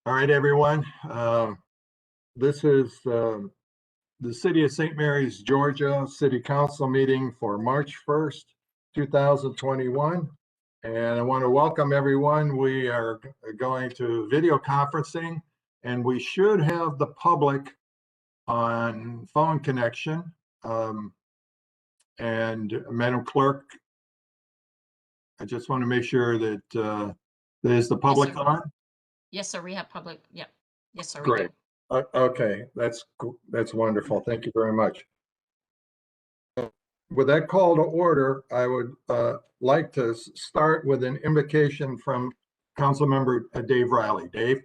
All right, everyone. This is the City of St. Mary's, Georgia City Council meeting for March 1st, 2021. And I want to welcome everyone. We are going to video conferencing, and we should have the public on phone connection. And Madam Clerk, I just want to make sure that there's the public on. Yes, sir. We have public. Yep. Yes, sir. Great. Okay, that's wonderful. Thank you very much. With that call to order, I would like to start with an invocation from Councilmember Dave Riley. Dave?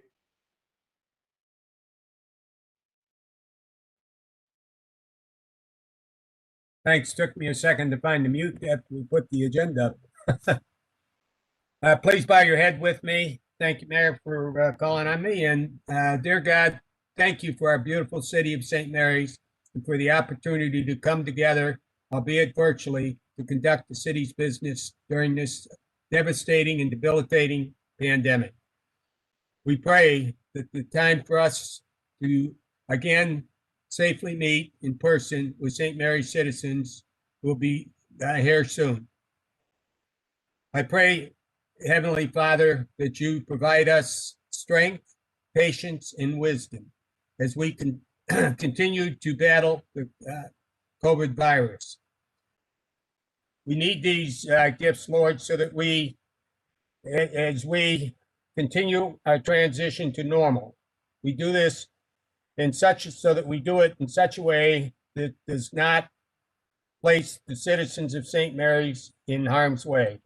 Thanks. Took me a second to find the mute after we put the agenda up. Please bow your head with me. Thank you, Mayor, for calling on me. And dear God, thank you for our beautiful city of St. Mary's and for the opportunity to come together, albeit virtually, to conduct the city's business during this devastating and debilitating pandemic. We pray that the time for us to again safely meet in person with St. Mary's citizens will be here soon. I pray, Heavenly Father, that you provide us strength, patience, and wisdom as we can continue to battle the COVID virus. We need these gifts, Lord, so that as we continue our transition to normal, we do this so that we do it in such a way that does not place the citizens of St. Mary's in harm's way.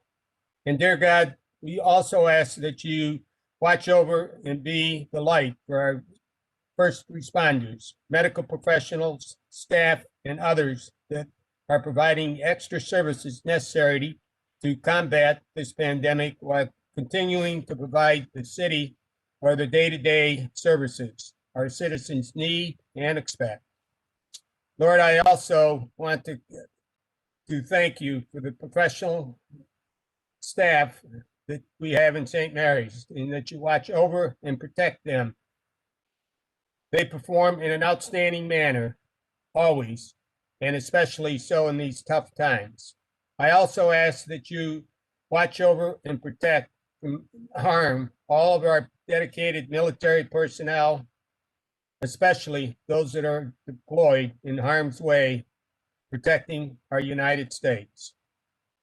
And dear God, we also ask that you watch over and be the light for our first responders, medical professionals, staff, and others that are providing extra services necessary to combat this pandemic while continuing to provide the city or the day-to-day services our citizens need and expect. Lord, I also want to thank you for the professional staff that we have in St. Mary's and that you watch over and protect them. They perform in an outstanding manner, always, and especially so in these tough times. I also ask that you watch over and protect from harm all of our dedicated military personnel, especially those that are deployed in harm's way, protecting our United States.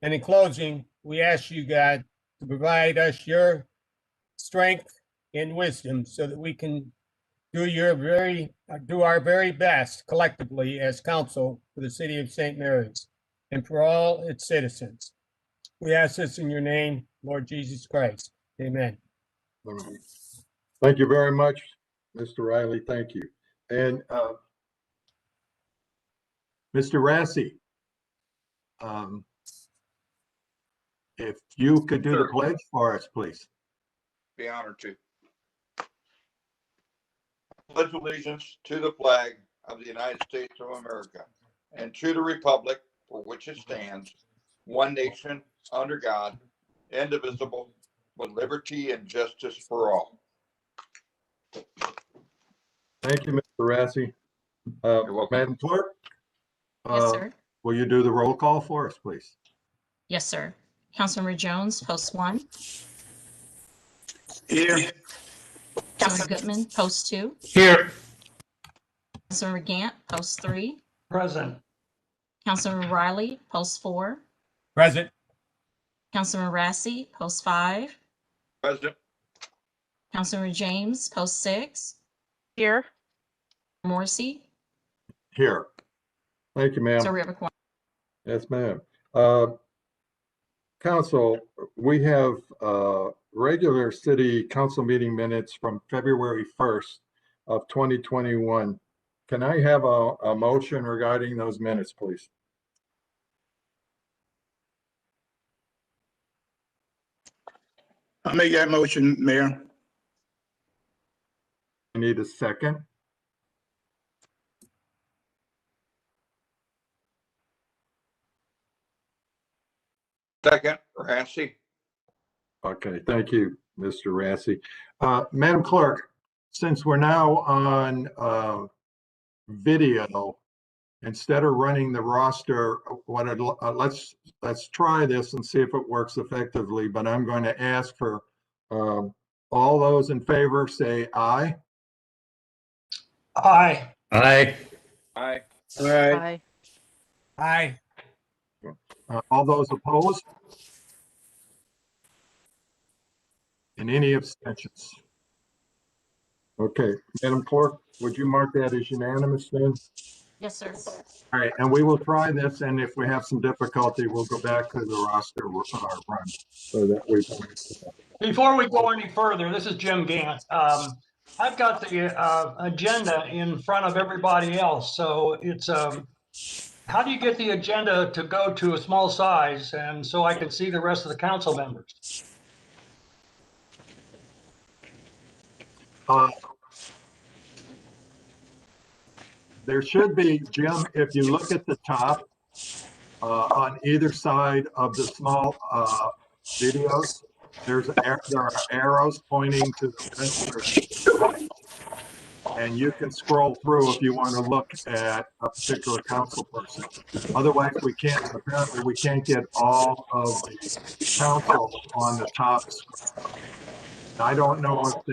And in closing, we ask you, God, to provide us your strength and wisdom so that we can do our very best collectively as council for the city of St. Mary's and for all its citizens. We ask this in your name, Lord Jesus Christ. Amen. Thank you very much, Mr. Riley. Thank you. And Mr. Rassi, if you could do the pledge for us, please. Be honored to. Pledge allegiance to the flag of the United States of America and to the republic for which it stands, one nation, under God, indivisible, with liberty and justice for all. Thank you, Mr. Rassi. You're welcome. Madam Clerk? Yes, sir. Will you do the roll call for us, please? Yes, sir. Councilmember Jones, post 1. Here. Councilmember Goodman, post 2. Here. Councilmember Gant, post 3. Present. Councilmember Riley, post 4. Present. Councilmember Rassi, post 5. President. Councilmember James, post 6. Here. Morrissey. Here. Thank you, ma'am. So we have a quorum. Yes, ma'am. Council, we have regular city council meeting minutes from February 1st of 2021. Can I have a motion regarding those minutes, please? I'll make that motion, Mayor. I need a second. Second, Rassi. Okay, thank you, Mr. Rassi. Madam Clerk, since we're now on video, instead of running the roster, let's try this and see if it works effectively. But I'm going to ask for all those in favor, say aye. Aye. Aye. Aye. Aye. Aye. All those opposed? And any abstentions? Okay, Madam Clerk, would you mark that as unanimous then? Yes, sir. All right, and we will try this, and if we have some difficulty, we'll go back to the roster run so that we. Before we go any further, this is Jim Gant. I've got the agenda in front of everybody else. So it's, how do you get the agenda to go to a small size and so I can see the rest of the council members? There should be, Jim, if you look at the top, on either side of the small videos, there are arrows pointing to the and you can scroll through if you want to look at a particular council person. Otherwise, apparently we can't get all of the council on the top screen. I don't know if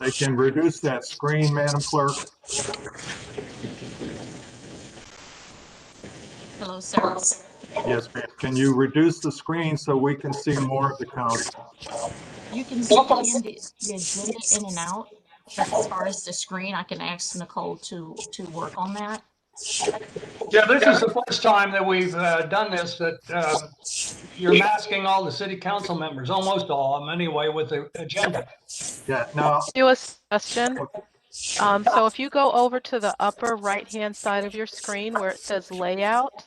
they can reduce that screen, Madam Clerk. Hello, sir. Yes, ma'am. Can you reduce the screen so we can see more of the council? You can see the agenda in and out. But as far as the screen, I can ask Nicole to work on that. Yeah, this is the first time that we've done this, that you're masking all the city council members, almost all of them anyway, with the agenda. Yeah, no. You a question. So if you go over to the upper right-hand side of your screen where it says layout,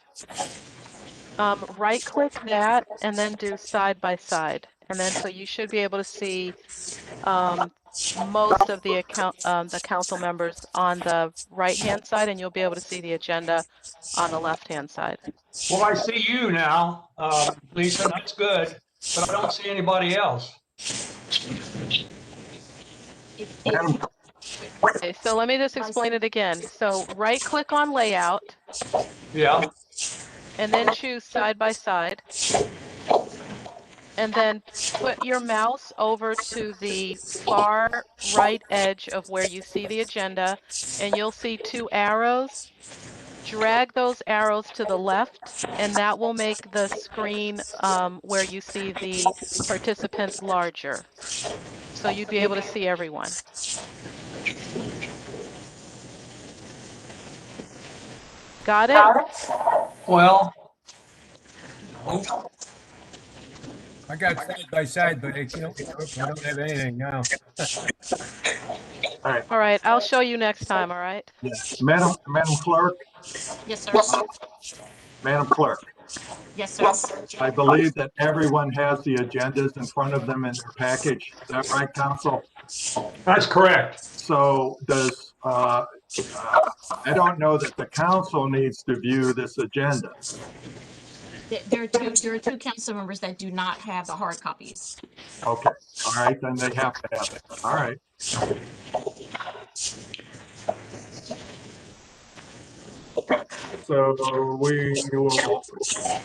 right-click that and then do side by side. And then so you should be able to see most of the council members on the right-hand side, and you'll be able to see the agenda on the left-hand side. Well, I see you now, Lisa, that's good, but I don't see anybody else. Okay, so let me just explain it again. So right-click on layout. Yeah. And then choose side by side. And then put your mouse over to the far right edge of where you see the agenda, and you'll see two arrows. Drag those arrows to the left, and that will make the screen where you see the participants larger. So you'd be able to see everyone. Got it? Well, I got side by side, but I don't have anything now. All right, I'll show you next time, all right? Madam Clerk, Yes, sir. Madam Clerk, Yes, sir. I believe that everyone has the agendas in front of them in their package. Is that right, council? that's correct. So does, I don't know that the council needs to view this agenda. There are two council members that do not have the hard copies. Okay, all right, then they have to have it. All right. So we will,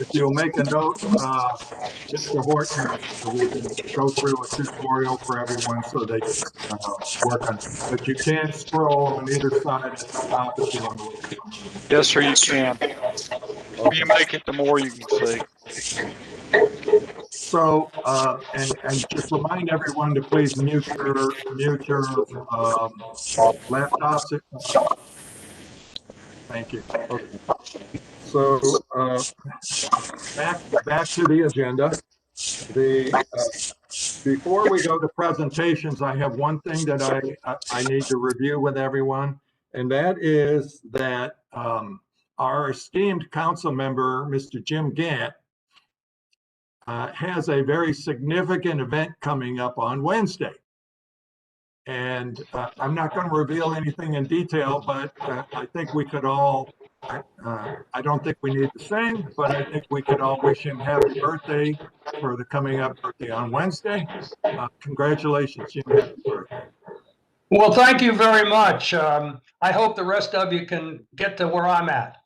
if you'll make a note, Mr. Horton, we can go through a tutorial for everyone so they can work on it. But you can scroll on either side at the top if you want to look. Yes, sir, you can. The more you make it, the more you can see. So, and just remind everyone to please mute your laptops. Thank you. Okay. So, back to the agenda. Before we go to presentations, I have one thing that I need to review with everyone, and that is that our esteemed council member, Mr. Jim Gant, has a very significant event coming up on Wednesday. And I'm not going to reveal anything in detail, but I think we could all, I don't think we need to sing, but I think we could all wish him happy birthday for the coming up birthday on Wednesday. Congratulations, Jim. Happy birthday. Well, thank you very much. I hope the rest of you can get to where I'm at.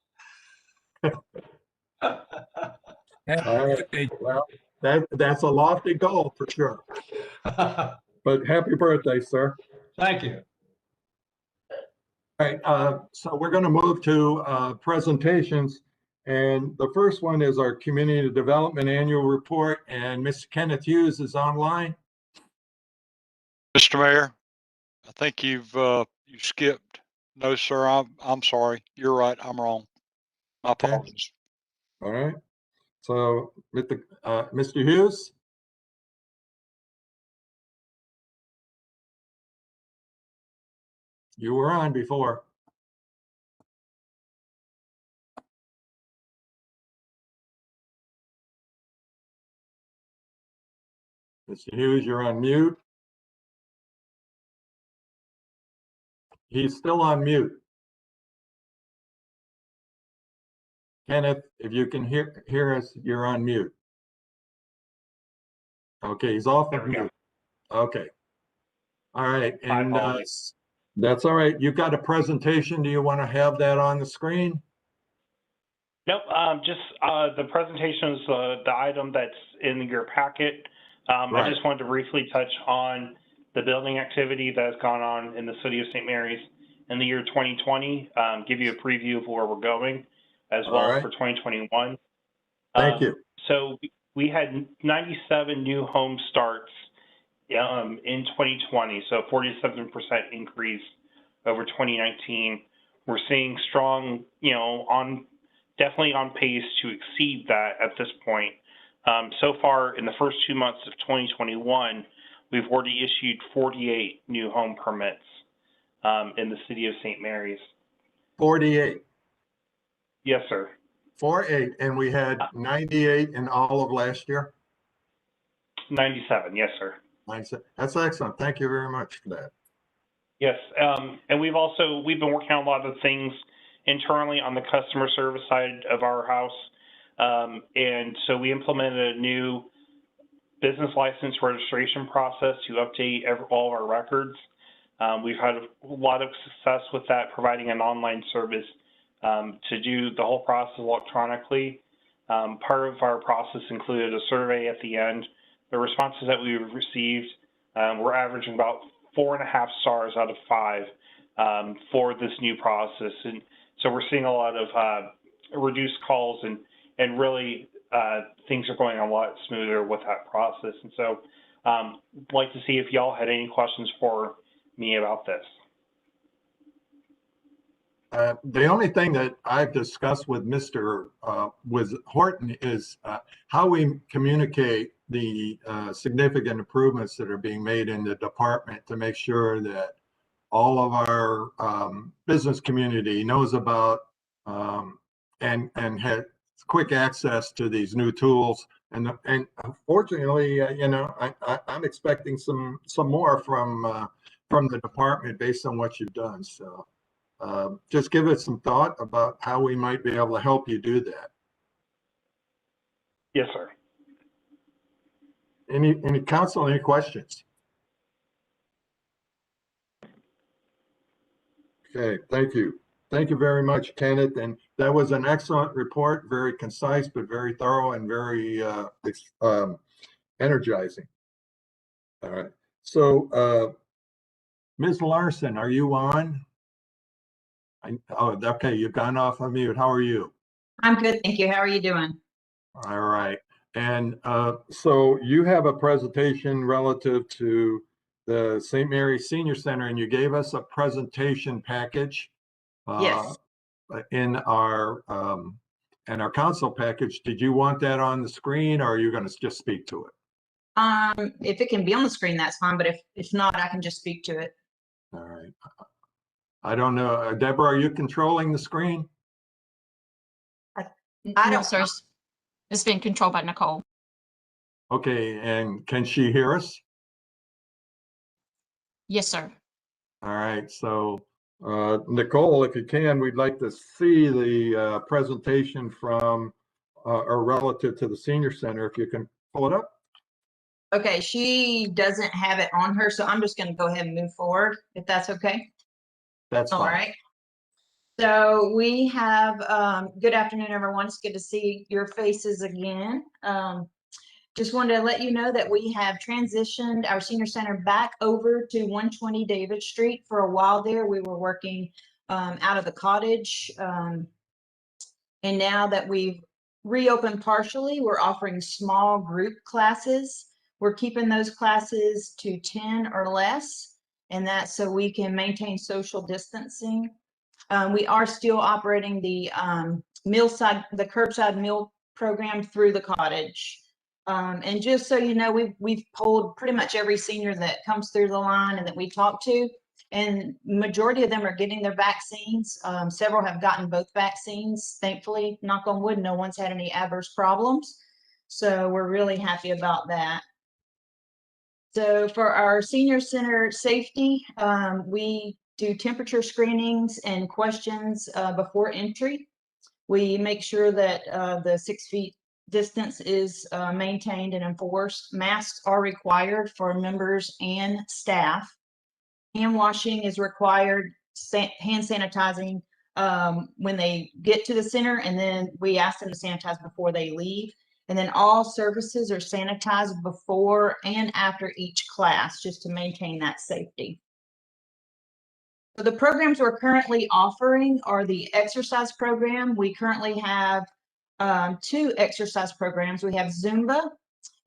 All right. Well, that's a lofty goal for sure. But happy birthday, sir. Thank you. All right, so we're going to move to presentations. And the first one is our Community Development Annual Report, and Mr. Kenneth Hughes is online. Mr. Mayor, I think you skipped. No, sir, I'm sorry. You're right. I'm wrong. My Okay. apologies. All right. So, Mr. Hughes? You were on before. Mr. Hughes, you're on mute. He's still on mute. Kenneth, if you can hear us, you're on mute. Okay, he's off of mute. Okay. All right, and that's all right. You've got a presentation. Do you want to have that on the screen? Nope, just the presentation is the item that's in your packet. Right. I just wanted to briefly touch on the building activity that has gone on in the city of St. Mary's in the year 2020, give you a preview of where we're going as well right. for 2021. Thank you. So we had 97 new home starts in 2020, so 47% increase over 2019. We're seeing strong, definitely on pace to exceed that at this point. So far, in the first 2 months of 2021, we've already issued 48 new home permits in the city of St. Mary's. 48. Yes, sir. 48, and we had 98 in all of last year? 97, yes, sir. That's excellent. Thank you very much for that. Yes, and we've been working on a lot of things internally on the customer service side of our house. And so we implemented a new business license registration process to update all of our records. We've had a lot of success with that, providing an online service to do the whole process electronically. Part of our process included a survey at the end. The responses that we received were averaging about 4.5 stars out of 5 for this new process. And so we're seeing a lot of reduced calls and really things are going a lot smoother with that process. And so I'd like to see if y'all had any questions for me about this. The only thing that I've discussed with Mr. Horton is how we communicate the significant improvements that are being made in the department to make sure that all of our business community knows about and has quick access to these new tools. And unfortunately, I'm expecting some more from the department based on what you've done. So. Just give it some thought about how we might be able to help you do that. Yes, sir. Any council, any questions? Okay, thank you. Thank you very much, Kenneth. And that was an excellent report, very concise, but very thorough and very energizing. All right. So, Ms. Larson, are you on? Oh, okay. You've gone off of mute. How are you? I'm good, thank you. How are you doing? All right. And so you have a presentation relative to the St. Mary's Senior Center, and you gave us a presentation package. Yes. In our council package. Did you want that on the screen, or are you going to just speak to it? If it can be on the screen, that's fine. But if not, I can just speak to it. All right. I don't know. Deborah, are you controlling the screen? I No, don't, sir. It's been controlled by Nicole. Okay, and can she hear us? Yes, sir. All right, so Nicole, if you can, we'd like to see the presentation from or relative to the Senior Center, if you can pull it up. Okay, she doesn't have it on her, so I'm just gonna go ahead and move forward, if that's okay. That's All fine. right. So we have, good afternoon, everyone. It's good to see your faces again. Just wanted to let you know that we have transitioned our senior center back over to 120 David Street. For a while there, we were working out of the cottage. And now that we've reopened partially, we're offering small group classes. We're keeping those classes to 10 or less, and that's so we can maintain social distancing. We are still operating the the curbside meal program through the cottage. And just so you know, we've polled pretty much every senior that comes through the line and that we talk to, and majority of them are getting their vaccines. Several have gotten both vaccines. Thankfully, knock on wood, no one's had any adverse problems. So we're really happy about that. So for our senior center safety, we do temperature screenings and questions before entry. We make sure that the 6 feet distance is maintained and enforced. Masks are required for members and staff. Hand washing is required, hand sanitizing when they get to the center, and then we ask them to sanitize before they leave. And then all surfaces are sanitized before and after each class, just to maintain that safety. So the programs we're currently offering are the exercise program. We currently have 2 exercise programs. We have Zumba,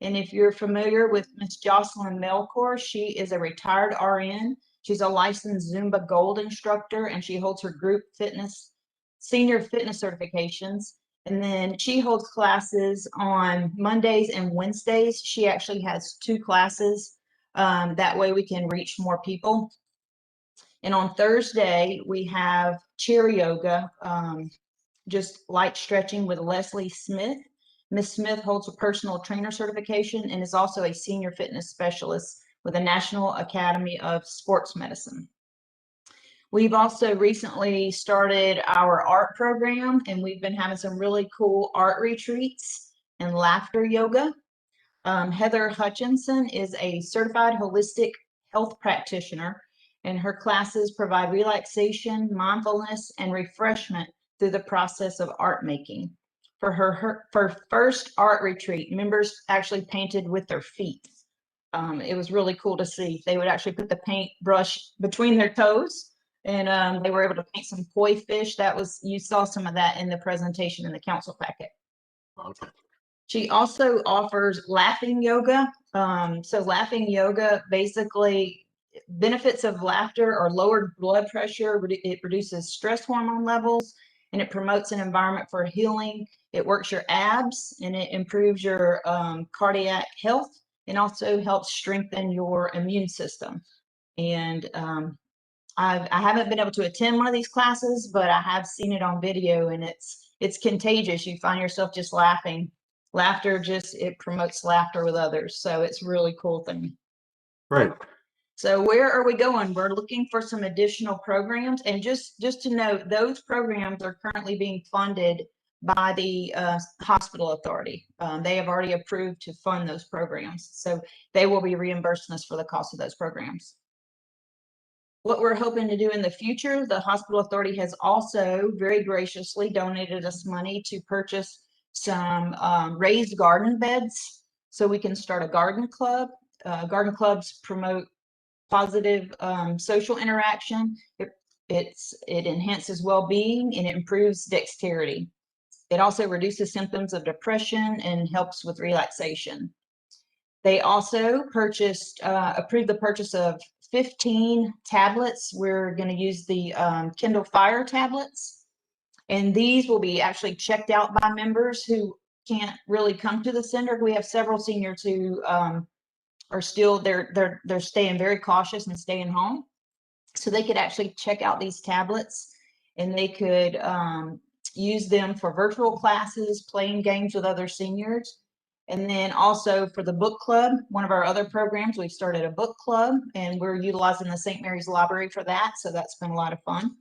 and if you're familiar with Miss Jocelyn Melkor, she is a retired RN. She's a licensed Zumba Gold instructor, and she holds her group fitness, senior fitness certifications. And then she holds classes on Mondays and Wednesdays. She actually has 2 classes. That way we can reach more people. And on Thursday, we have chair yoga, just light stretching with Leslie Smith. Ms. Smith holds a personal trainer certification and is also a senior fitness specialist with the National Academy of Sports Medicine. We've also recently started our art program, and we've been having some really cool art retreats and laughter yoga. Heather Hutchinson is a certified holistic health practitioner, and her classes provide relaxation, mindfulness, and refreshment through the process of art making. For her first art retreat, members actually painted with their feet. It was really cool to see. They would actually put the paint brush between their toes, and they were able to paint some koi fish. You saw some of that in the presentation in the council packet. Okay. She also offers laughing yoga. So laughing yoga, basically benefits of laughter are lowered blood pressure. It reduces stress hormone levels, and it promotes an environment for healing. It works your abs, and it improves your cardiac health, and also helps strengthen your immune system. And I haven't been able to attend one of these classes, but I have seen it on video, and it's contagious. You find yourself just laughing. Laughter it promotes laughter with others. So it's a really cool thing. Right. So where are we going? We're looking for some additional programs, and just to note, those programs are currently being funded by the hospital authority. They have already approved to fund those programs, so they will be reimbursing us for the cost of those programs. What we're hoping to do in the future, the hospital authority has also very graciously donated us money to purchase some raised garden beds so we can start a garden club. Garden clubs promote positive social interaction. It enhances well-being, and it improves dexterity. It also reduces symptoms of depression and helps with relaxation. They also approved the purchase of 15 tablets. We're going to use the Kindle Fire tablets, and these will be actually checked out by members who can't really come to the center. We have several seniors who are still they're staying very cautious and staying home, so they could actually check out these tablets, and they could use them for virtual classes, playing games with other seniors. And then also for the book club, one of our other programs, we've started a book club, and we're utilizing the St. Mary's Library for that. So that's been a lot of fun.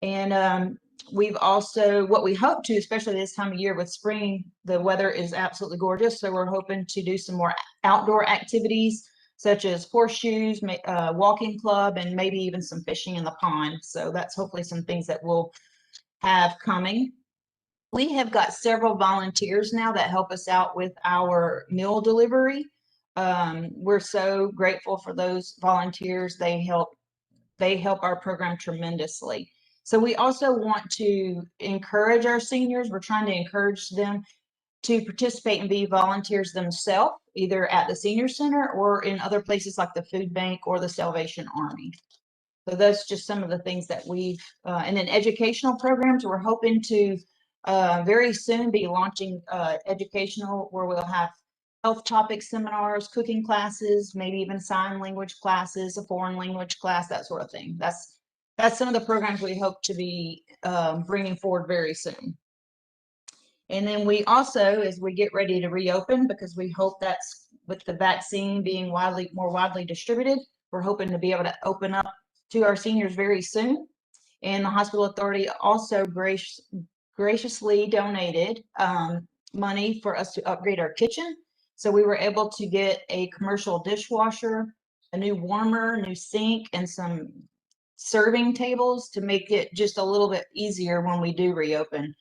And We've also, what we hope to, especially this time of year with spring, the weather is absolutely gorgeous. So we're hoping to do some more outdoor activities such as horseshoes, walking club, and maybe even some fishing in the pond. So that's hopefully some things that we'll have coming. We have got several volunteers now that help us out with our meal delivery. We're so grateful for those volunteers. They help our program tremendously. So we also want to encourage our seniors. We're trying to encourage them to participate and be volunteers themselves, either at the senior center or in other places like the food bank or the Salvation Army. So that's just some of the things that we've, and then educational programs, we're hoping to very soon be launching educational where we'll have health topic seminars, cooking classes, maybe even sign language classes, a foreign language class, that sort of thing. That's some of the programs we hope to be bringing forward very soon. And then we also, as we get ready to reopen, because we hope that's with the vaccine being more widely distributed, we're hoping to be able to open up to our seniors very soon. And the hospital authority also graciously donated money for us to upgrade our kitchen. So we were able to get a commercial dishwasher, a new warmer, new sink, and some serving tables to make it just a little bit easier when we do reopen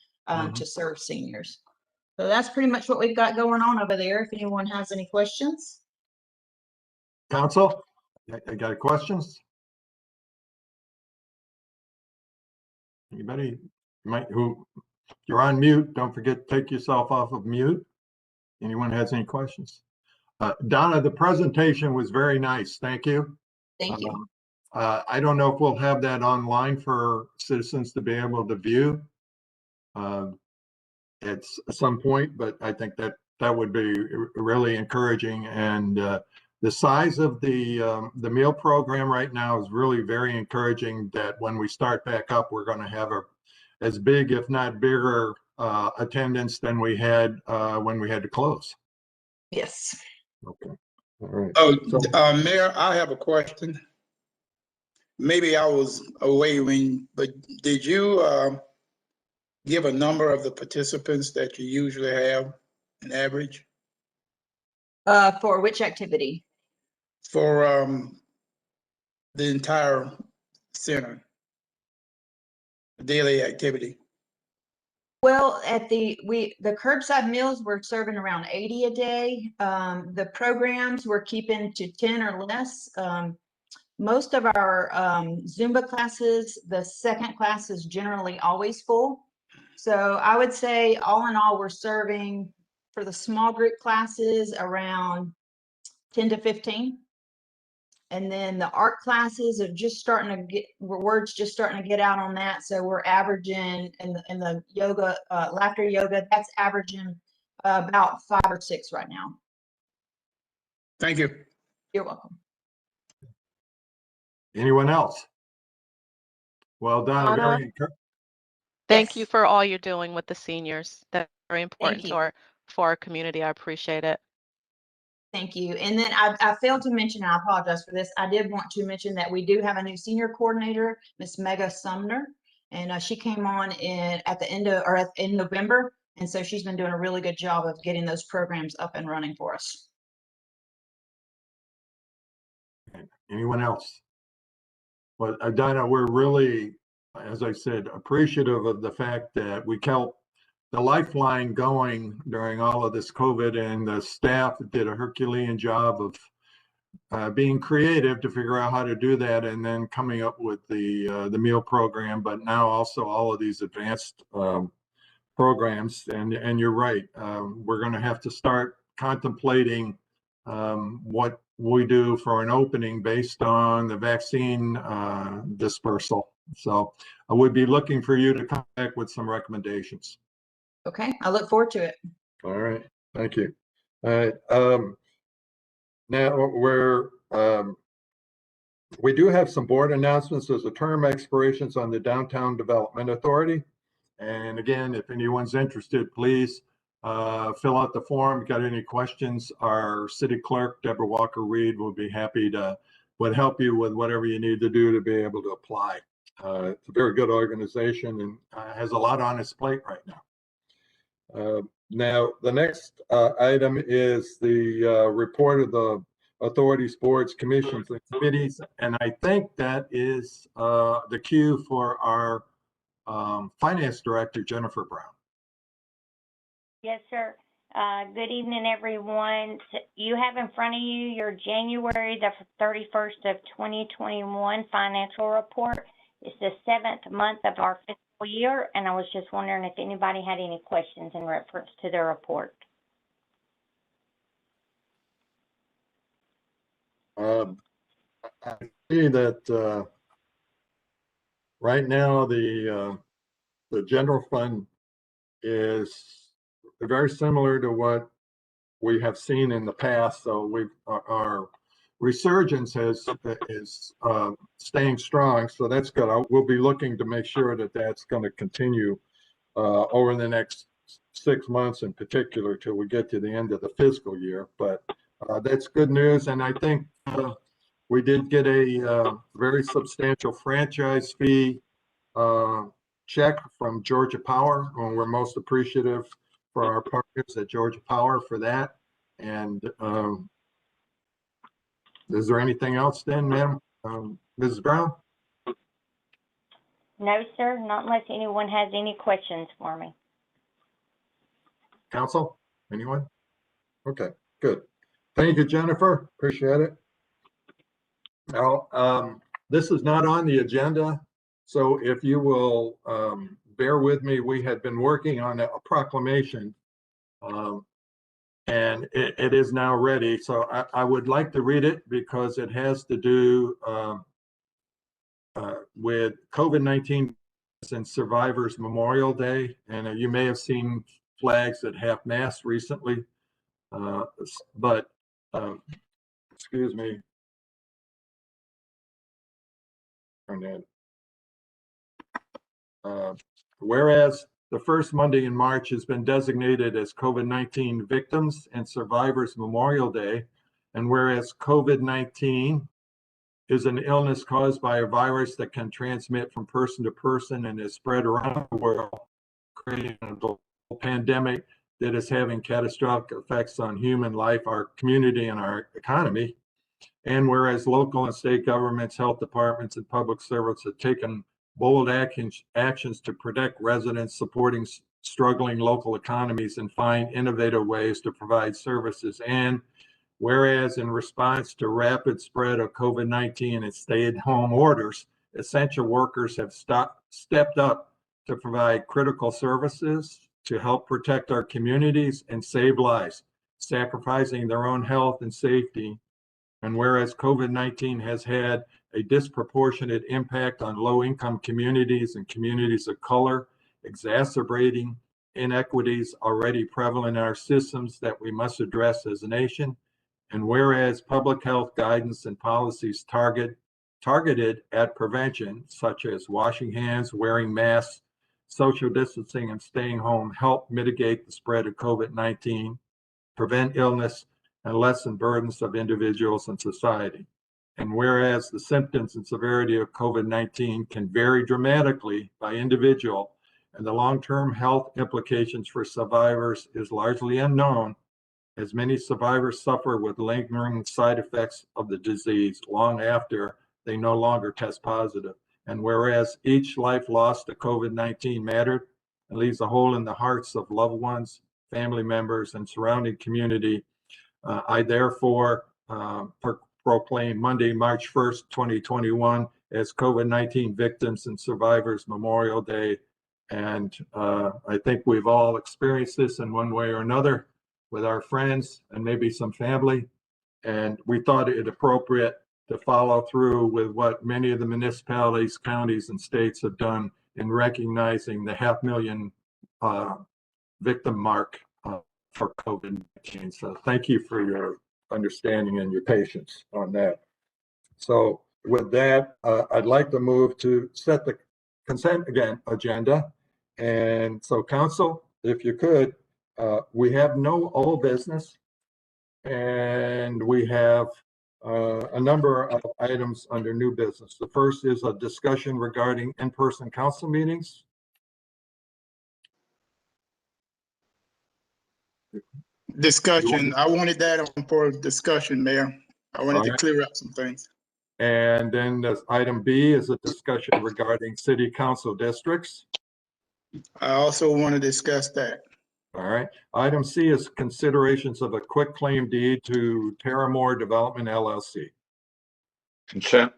to serve seniors. So that's pretty much what we've got going on over there. If anyone has any questions. Council, I got questions? Anybody you're on mute, don't forget to take yourself off of mute. Anyone has any questions? Donna, the presentation was very nice. Thank you. Thank you. I don't know if we'll have that online for citizens to be able to view at some point, but I think that would be really encouraging. And the size of the meal program right now is really very encouraging, that when we start back up, we're going to have as big, if not bigger, attendance than we had when we had to close. Yes. Okay. All right. Oh, Mayor, I have a question. Maybe I was away but did you give a number of the participants that you usually have, an average? For which activity? For the entire center, daily activity. Well, at the curbside meals, we're serving around 80 a day. The programs we're keeping to 10 or less. Most of our Zumba classes, the second class is generally always full. So I would say all in all, we're serving for the small group classes around 10 to 15. And then the art classes are just starting to get, word's just starting to get out on that. So we're averaging in the yoga, laughter yoga, that's averaging about 5 or 6 right now. Thank you. You're welcome. Anyone else? Well done. Donna, Very thank Yes. you for all you're doing with the seniors. That's very important you. for our community. I appreciate it. Thank you. And then I failed to mention, I apologize for this. I did want to mention that we do have a new senior coordinator, Miss Mega Sumner, and she came on at the end of, or in November. And so she's been doing a really good job of getting those programs up and running for us. Anyone else? Well, Donna, we're really, as I said, appreciative of the fact that we kept the lifeline going during all of this COVID, and the staff did a Herculean job of being creative to figure out how to do that, and then coming up with the meal program, but now also all of these advanced programs. And you're right, we're going to have to start contemplating what we do for an opening based on the vaccine dispersal. So I would be looking for you to come back with some recommendations. Okay, I look forward to it. All right, thank you. All right, now we do have some board announcements. There's a term expirations on the Downtown Development Authority. And again, if anyone's interested, please fill out the form. Got any questions? Our city clerk, Deborah Walker Reed, will be happy to help you with whatever you need to do to be able to apply. It's a very good organization and has a lot on its plate right now. Now, the next item is the report of the authorities, boards, commissions, and committees. And I think that is the cue for our finance director, Jennifer Brown. Yes, sir. Good evening, everyone. You have in front of you your January the 31st of 2021 financial report. It's the 7th month of our fiscal year, and I was just wondering if anybody had any questions in reference to the report. I see that right now the general fund is very similar to what we have seen in the past. So our resurgence is staying strong. So that's good. We'll be looking to make sure that that's going to continue over the next 6 months in particular till we get to the end of the fiscal year. But that's good news. And I think we did get a very substantial franchise fee check from Georgia Power, and we're most appreciative for our partners at Georgia Power for that. And is there anything else then, ma'am? Mrs. Brown? No, sir, not unless anyone has any questions for me. Council? Anyone? Okay, good. Thank you, Jennifer. Appreciate it. Now, this is not on the agenda, so if you will bear with me, we had been working on a proclamation, and it is now ready. So I would like to read it because it has to do with COVID-19 and Survivors Memorial Day. And you may have seen flags at half-mast recently, but excuse me. Whereas the first Monday in March has been designated as COVID-19 Victims and Survivors Memorial Day, and whereas COVID-19 is an illness caused by a virus that can transmit from person to person and is spread around the world, creating a global pandemic that is having catastrophic effects on human life, our community, and our economy. And whereas local and state governments, health departments, and public servants have taken bold actions to protect residents, supporting struggling local economies, and find innovative ways to provide services. And whereas in response to rapid spread of COVID-19 and stay-at-home orders, essential workers have stepped up to provide critical services to help protect our communities and save lives, sacrificing their own health and safety. And whereas COVID-19 has had a disproportionate impact on low-income communities and communities of color, exacerbating inequities already prevalent in our systems that we must address as a nation. And whereas public health guidance and policies targeted at prevention, such as washing hands, wearing masks, social distancing, and staying home, help mitigate the spread of COVID-19, prevent illness, and lessen burdens of individuals and society. And whereas the symptoms and severity of COVID-19 can vary dramatically by individual, and the long-term health implications for survivors is largely unknown, as many survivors suffer with lingering side effects of the disease long after they no longer test positive. And whereas each life lost to COVID-19 mattered and leaves a hole in the hearts of loved ones, family members, and surrounding community, I therefore proclaim Monday, March 1st, 2021 as COVID-19 Victims and Survivors Memorial Day. And I think we've all experienced this in one way or another with our friends and maybe some family. And we thought it appropriate to follow through with what many of the municipalities, counties, and states have done in recognizing the 500,000 victim mark for COVID-19. So thank you for your understanding and your patience on that. So with that, I'd like to move to set the consent agenda. And so council, if you could, we have no old business, and we have a number of items under new business. The first is a discussion regarding in-person council meetings. Discussion, I wanted that on for discussion, Mayor. I wanted to Alright. clear up some things. And then item B is a discussion regarding city council districts. I also want to discuss that. All right. Item C is considerations of a quick claim deed to Terramore Development LLC. Consent.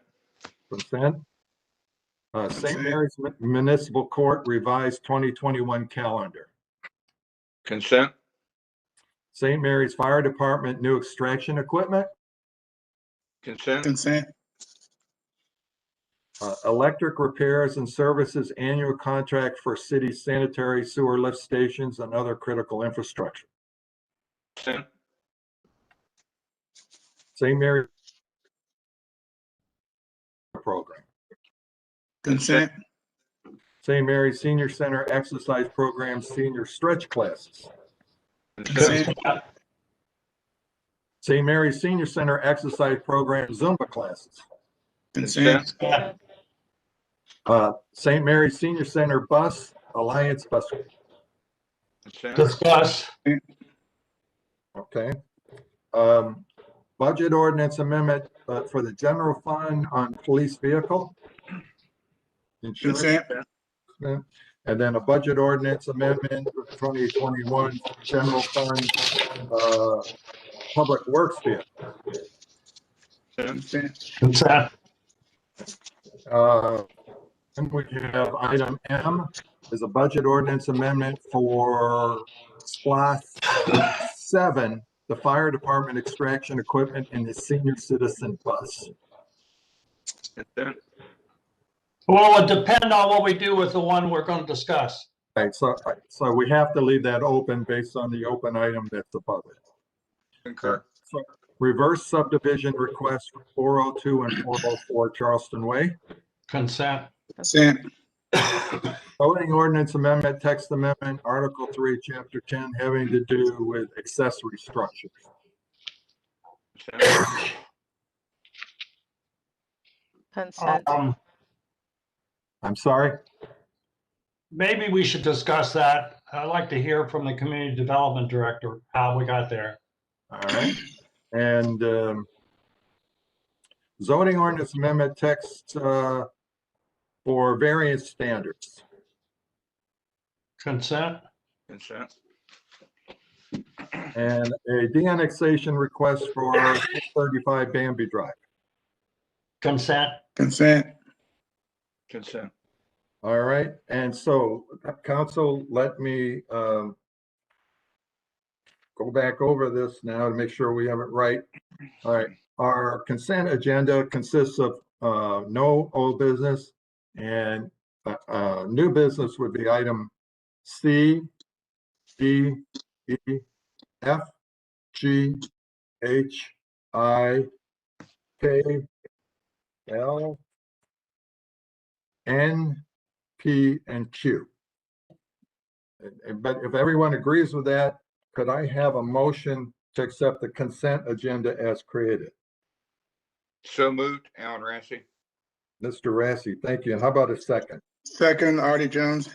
Consent. St. Consent. Mary's Municipal Court revised 2021 calendar. Consent. St. Mary's Fire Department new extraction equipment. Consent. Consent. Electric repairs and services annual contract for city sanitary sewer lift stations and other critical infrastructure. Consent. St. Mary's program. Consent. St. Mary's Senior Center exercise program senior stretch classes. Consent. St. Mary's Senior Center exercise program Zumba classes. Consent. St. Mary's Senior Center bus Alliance bus. Consent. Discuss. Okay. Budget ordinance amendment for the general fund on police vehicle. Insurance. Consent. And then a budget ordinance amendment for 2021 general fund public works vehicle. Consent. Consent. And we have item M is a budget ordinance amendment for SPLOST 7, the fire department extraction equipment in the senior citizen bus. Consent. Well, it would depend on what we do with the one we're going to discuss. Right, so we have to leave that open based on the open item that's above it. Concur. So reverse subdivision request for 402 and 404 Charleston Way. Consent. Consent. Voting ordinance amendment, text amendment, Article 3, Chapter 10, having to do with accessory structures. Consent. Consent. I'm sorry? Maybe we should discuss that. I'd like to hear from the community development director how we got there. All right. And zoning ordinance amendment text for variance standards. Consent. Consent. And a de-annexation request for 635 Bambi Drive. Consent. Consent. Consent. All right. And so council, let me go back over this now to make sure we have it right. All right. Our consent agenda consists of no old business, and new business would be item C, D, E, F, G, H, I, K, L, N, P, and Q. But if everyone agrees with that, could I have a motion to accept the consent agenda as created? So moved, Alan Rassy. Mr. Rassy, thank you. And how about a second? Second, Artie Jones.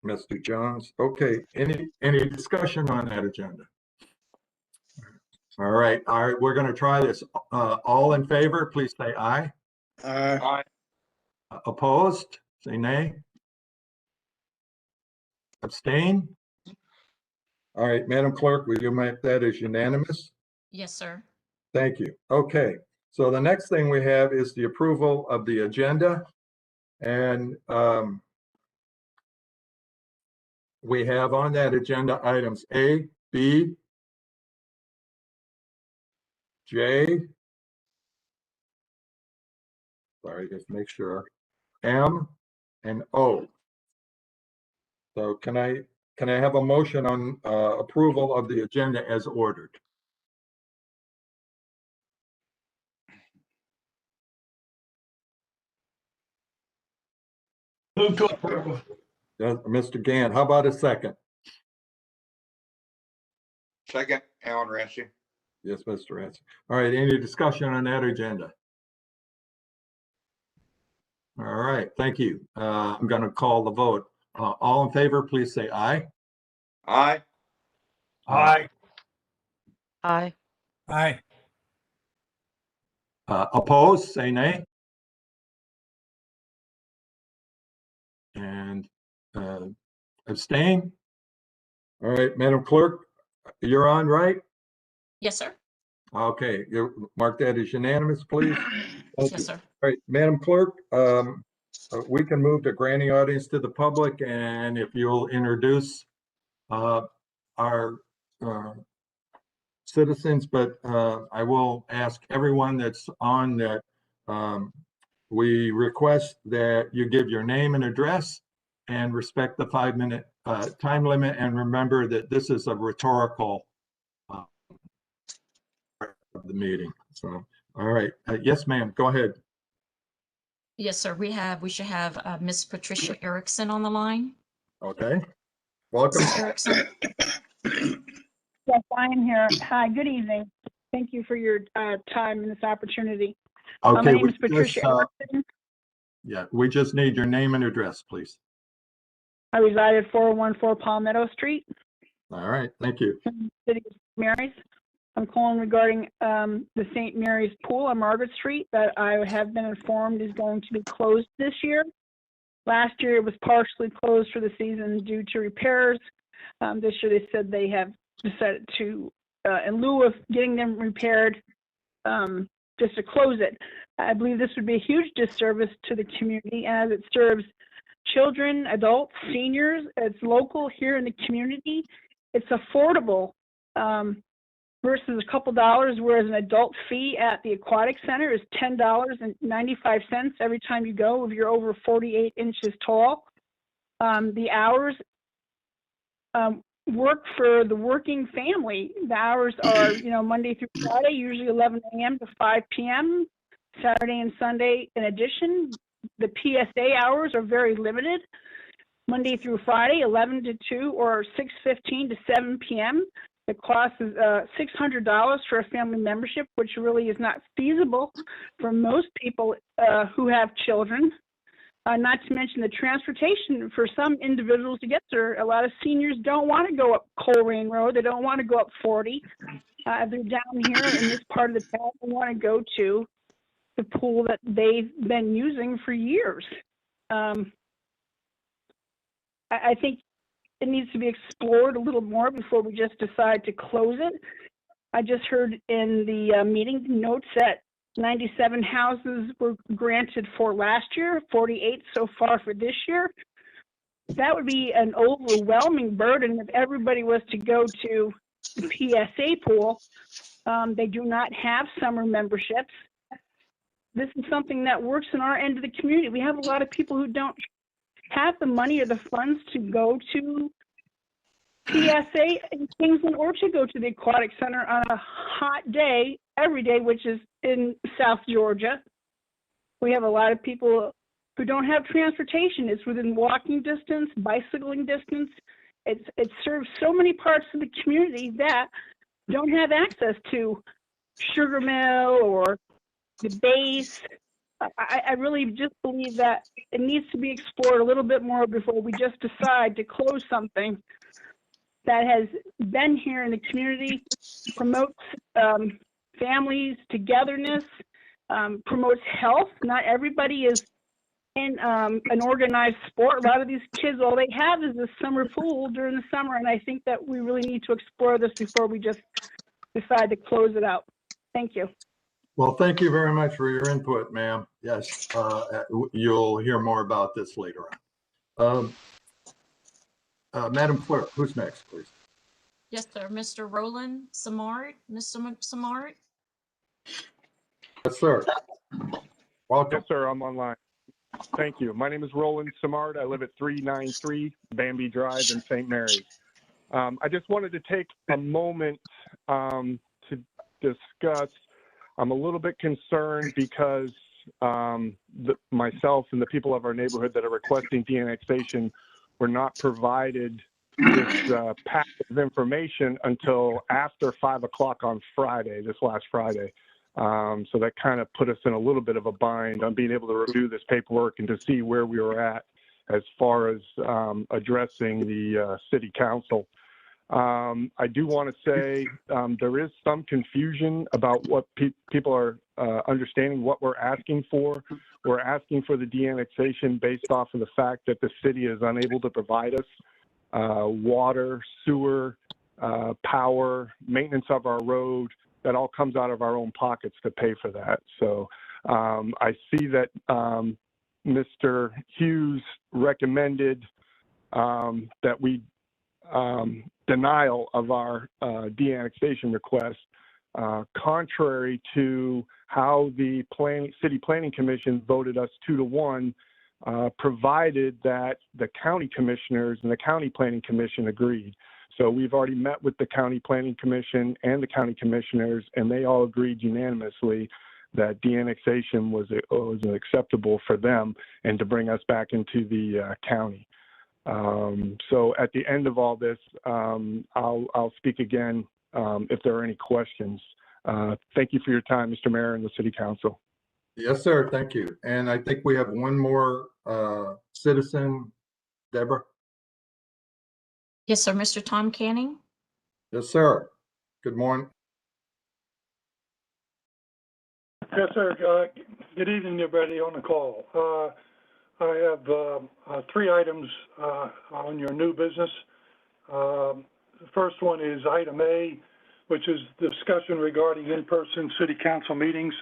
Mr. Jones. Okay, any discussion on that agenda? All right, we're going to try this. All in favor, please say aye. Aye. Opposed, say nay. Abstain? All right, Madam Clerk, will you make that as unanimous? Yes, sir. Thank you. Okay, so the next thing we have is the approval of the agenda. And we have on that agenda items A, B, J, sorry, just make sure, M, and O. So can I have a motion on approval of the agenda as ordered? Move to approve. Mr. Gann, how about a second? Second, Alan Rassy. Yes, Mr. Ransom. All right, any discussion on that agenda? All right, thank you. I'm going to call the vote. All in favor, please say aye. Aye. Aye. Aye. Aye. Opposed, say nay. And abstain. All right, Madam Clerk, you're on, right? Yes, sir. Okay, you mark that as unanimous, please. Thank you. Yes, sir. All right, Madam Clerk, we can move to granting audience to the public, and if you'll introduce our citizens, but I will ask everyone that's on that we request that you give your name and address and respect the 5-minute time limit, and remember that this is a rhetorical part of the meeting. So, all right. Yes, ma'am. Go ahead. Yes, sir. We should have Miss Patricia Erickson on the line. Okay. Welcome. Ms. Erickson. Yes, I am here. Hi, good evening. Thank you for your time and this opportunity. Okay. My name is Patricia Erickson. Yeah, we just need your name and address, please. I reside at 414 Palmetto Street, All right. Thank you. City of St. Mary's. I'm calling regarding the St. Mary's Pool on Margaret Street that I have been informed is going to be closed this year. Last year it was partially closed for the season due to repairs. This year they said they have decided to, in lieu of getting them repaired, just to close it. I believe this would be a huge disservice to the community as it serves children, adults, seniors. It's local here in the community. It's affordable versus a couple dollars, whereas an adult fee at the aquatic center is $10.95 every time you go if you're over 48 inches tall. The hours work for the working family. The hours are, Monday through Friday, usually 11 a.m. to 5 p.m. Saturday and Sunday. In addition, the PSA hours are very limited. Monday through Friday, 11 to 2 or 6:15 to 7 p.m. The cost is $600 for a family membership, which really is not feasible for most people who have children. Not to mention the transportation for some individuals to get there. A lot of seniors don't want to go up Coleraine Road. They don't want to go up 40. They're down here in this part of the town. They want to go to the pool that they've been using for years. I think it needs to be explored a little more before we just decide to close it. I just heard in the meeting notes that 97 houses were granted for last year, 48 so far for this year. That would be an overwhelming burden if everybody was to go to the PSA pool. They do not have summer memberships. This is something that works in our end of the community. We have a lot of people who don't have the money or the funds to go to PSA in Kingsland or to go to the aquatic center on a hot day every day, which is in South Georgia. We have a lot of people who don't have transportation. It's within walking distance, bicycling distance. It serves so many parts of the community that don't have access to Sugar Mill or the base. I really just believe that it needs to be explored a little bit more before we just decide to close something that has been here in the community, promotes families, togetherness, promotes health. Not everybody is in an organized sport. A lot of these kids, all they have is a summer pool during the summer, and I think that we really need to explore this before we just decide to close it out. Thank you. Well, thank you very much for your input, ma'am. Yes, you'll hear more about this later on. Madam Clerk, who's next, please? Yes, sir. Mr. Roland Samard. Mr. Samard. Yes, sir. Welcome. Yes, sir. I'm online. Thank you. My name is Roland Samard. I live at 393 Bambi Drive in St. Mary's. I just wanted to take a moment to discuss. I'm a little bit concerned because myself and the people of our neighborhood that are requesting de-annexation were not provided this packet of information until after 5 o'clock on Friday, this last Friday. So that kind of put us in a little bit of a bind on being able to review this paperwork and to see where we were at as far as addressing the city council. I do want to say there is some confusion about what people are understanding what we're asking for. We're asking for the de-annexation based off of the fact that the city is unable to provide us water, sewer, power, maintenance of our road. That all comes out of our own pockets to pay for that. So I see that Mr. Hughes recommended that we denial of our de-annexation request, contrary to how the City Planning Commission voted us 2-1, provided that the county commissioners and the County Planning Commission agreed. So we've already met with the County Planning Commission and the county commissioners, and they all agreed unanimously that de-annexation was acceptable for them and to bring us back into the county. So at the end of all this, I'll speak again if there are any questions. Thank you for your time, Mr. Mayor and the City Council. Yes, sir. Thank you. And I think we have one more citizen, Deborah. Yes, sir. Mr. Tom Canning? Yes, sir. Good morning. Yes, sir. Good evening, everybody on the call. I have 3 items on your new business. The first one is item A, which is discussion regarding in-person city council meetings.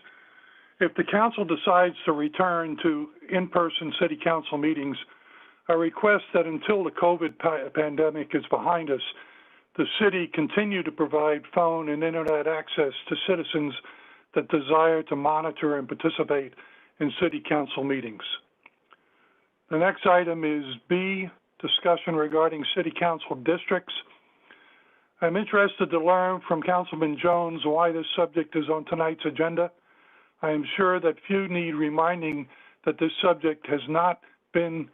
If the council decides to return to in-person city council meetings, I request that until the COVID pandemic is behind us, the city continue to provide phone and internet access to citizens that desire to monitor and participate in city council meetings. The next item is B, discussion regarding city council districts. I'm interested to learn from Councilman Jones why this subject is on tonight's agenda. I am sure that few need reminding that this subject has not been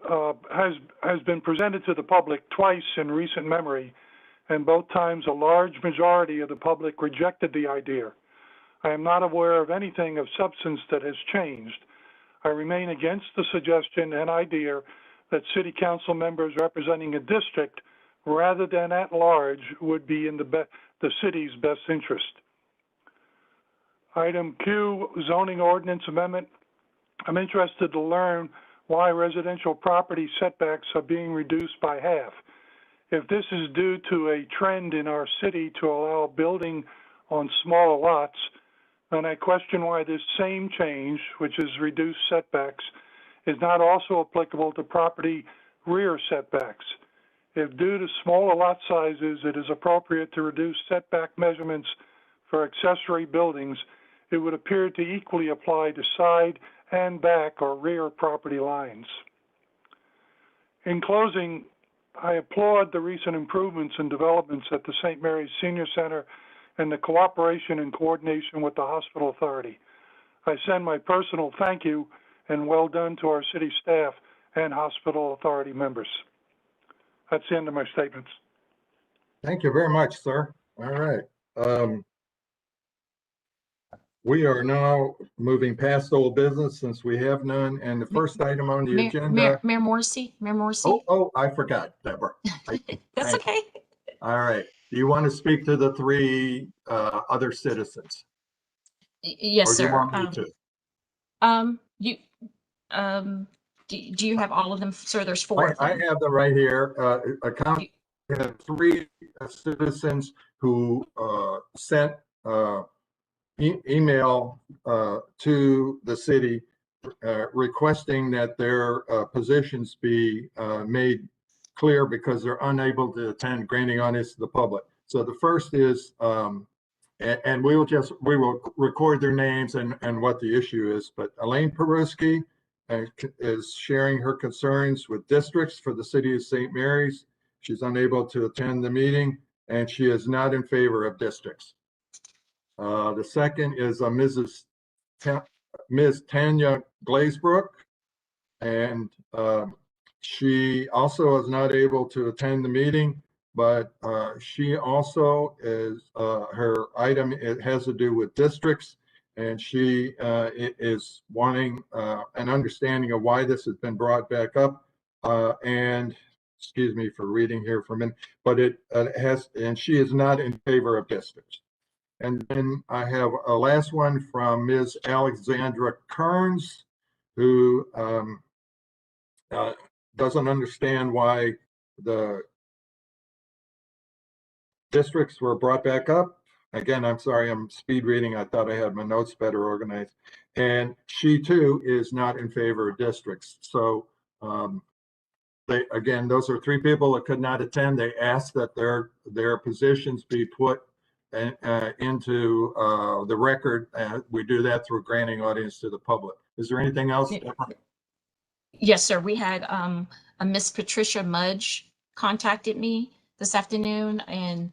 has been presented to the public twice in recent memory, and both times a large majority of the public rejected the idea. I am not aware of anything of substance that has changed. I remain against the suggestion and idea that city council members representing a district rather than at large would be in the city's best interest. Item Q, zoning ordinance amendment. I'm interested to learn why residential property setbacks are being reduced by half. If this is due to a trend in our city to allow building on smaller lots, then I question why this same change, which is reduced setbacks, is not also applicable to property rear setbacks. If due to smaller lot sizes, it is appropriate to reduce setback measurements for accessory buildings, it would appear to equally apply to side and back or rear property lines. In closing, I applaud the recent improvements and developments at the St. Mary's Senior Center and the cooperation and coordination with the hospital authority. I send my personal thank you and well done to our city staff and hospital authority members. That's the end of my statements. Thank you very much, sir. All right. We are now moving past old business since we have none. And the first item on the agenda. Mayor Morrissey. Oh, I forgot, Deborah. That's okay. All right. Do you want to speak to the 3 other citizens? Yes, or do sir. you want me to? Do you have all of them? Sir, there's 4 of them. I have them right here. We have 3 citizens who sent email to the city requesting that their positions be made clear because they're unable to attend, granting on this to the public. So the first is, and we will record their names and what the issue is, but Elaine Peruski is sharing her concerns with districts for the city of St. Mary's. She's unable to attend the meeting and she is not in favor of districts. The second is Ms. Tanya Glazebrook, and She also is not able to attend the meeting, but she also is, her item, it has to do with districts. And she is wanting an understanding of why this has been brought back up. And excuse me for reading here for a minute, but it has, and she is not in favor of districts. And then I have a last one from Ms. Alexandra Kearns, who doesn't understand why the districts were brought back up. Again, I'm sorry, I'm speed reading. I thought I had my notes better organized. And she too is not in favor of districts. So again, those are three people that could not attend. They asked that their positions be put into the record. We do that through granting audience to the public. Is there anything else? Yes, sir. We had a Miss Patricia Mudge contacted me this afternoon, and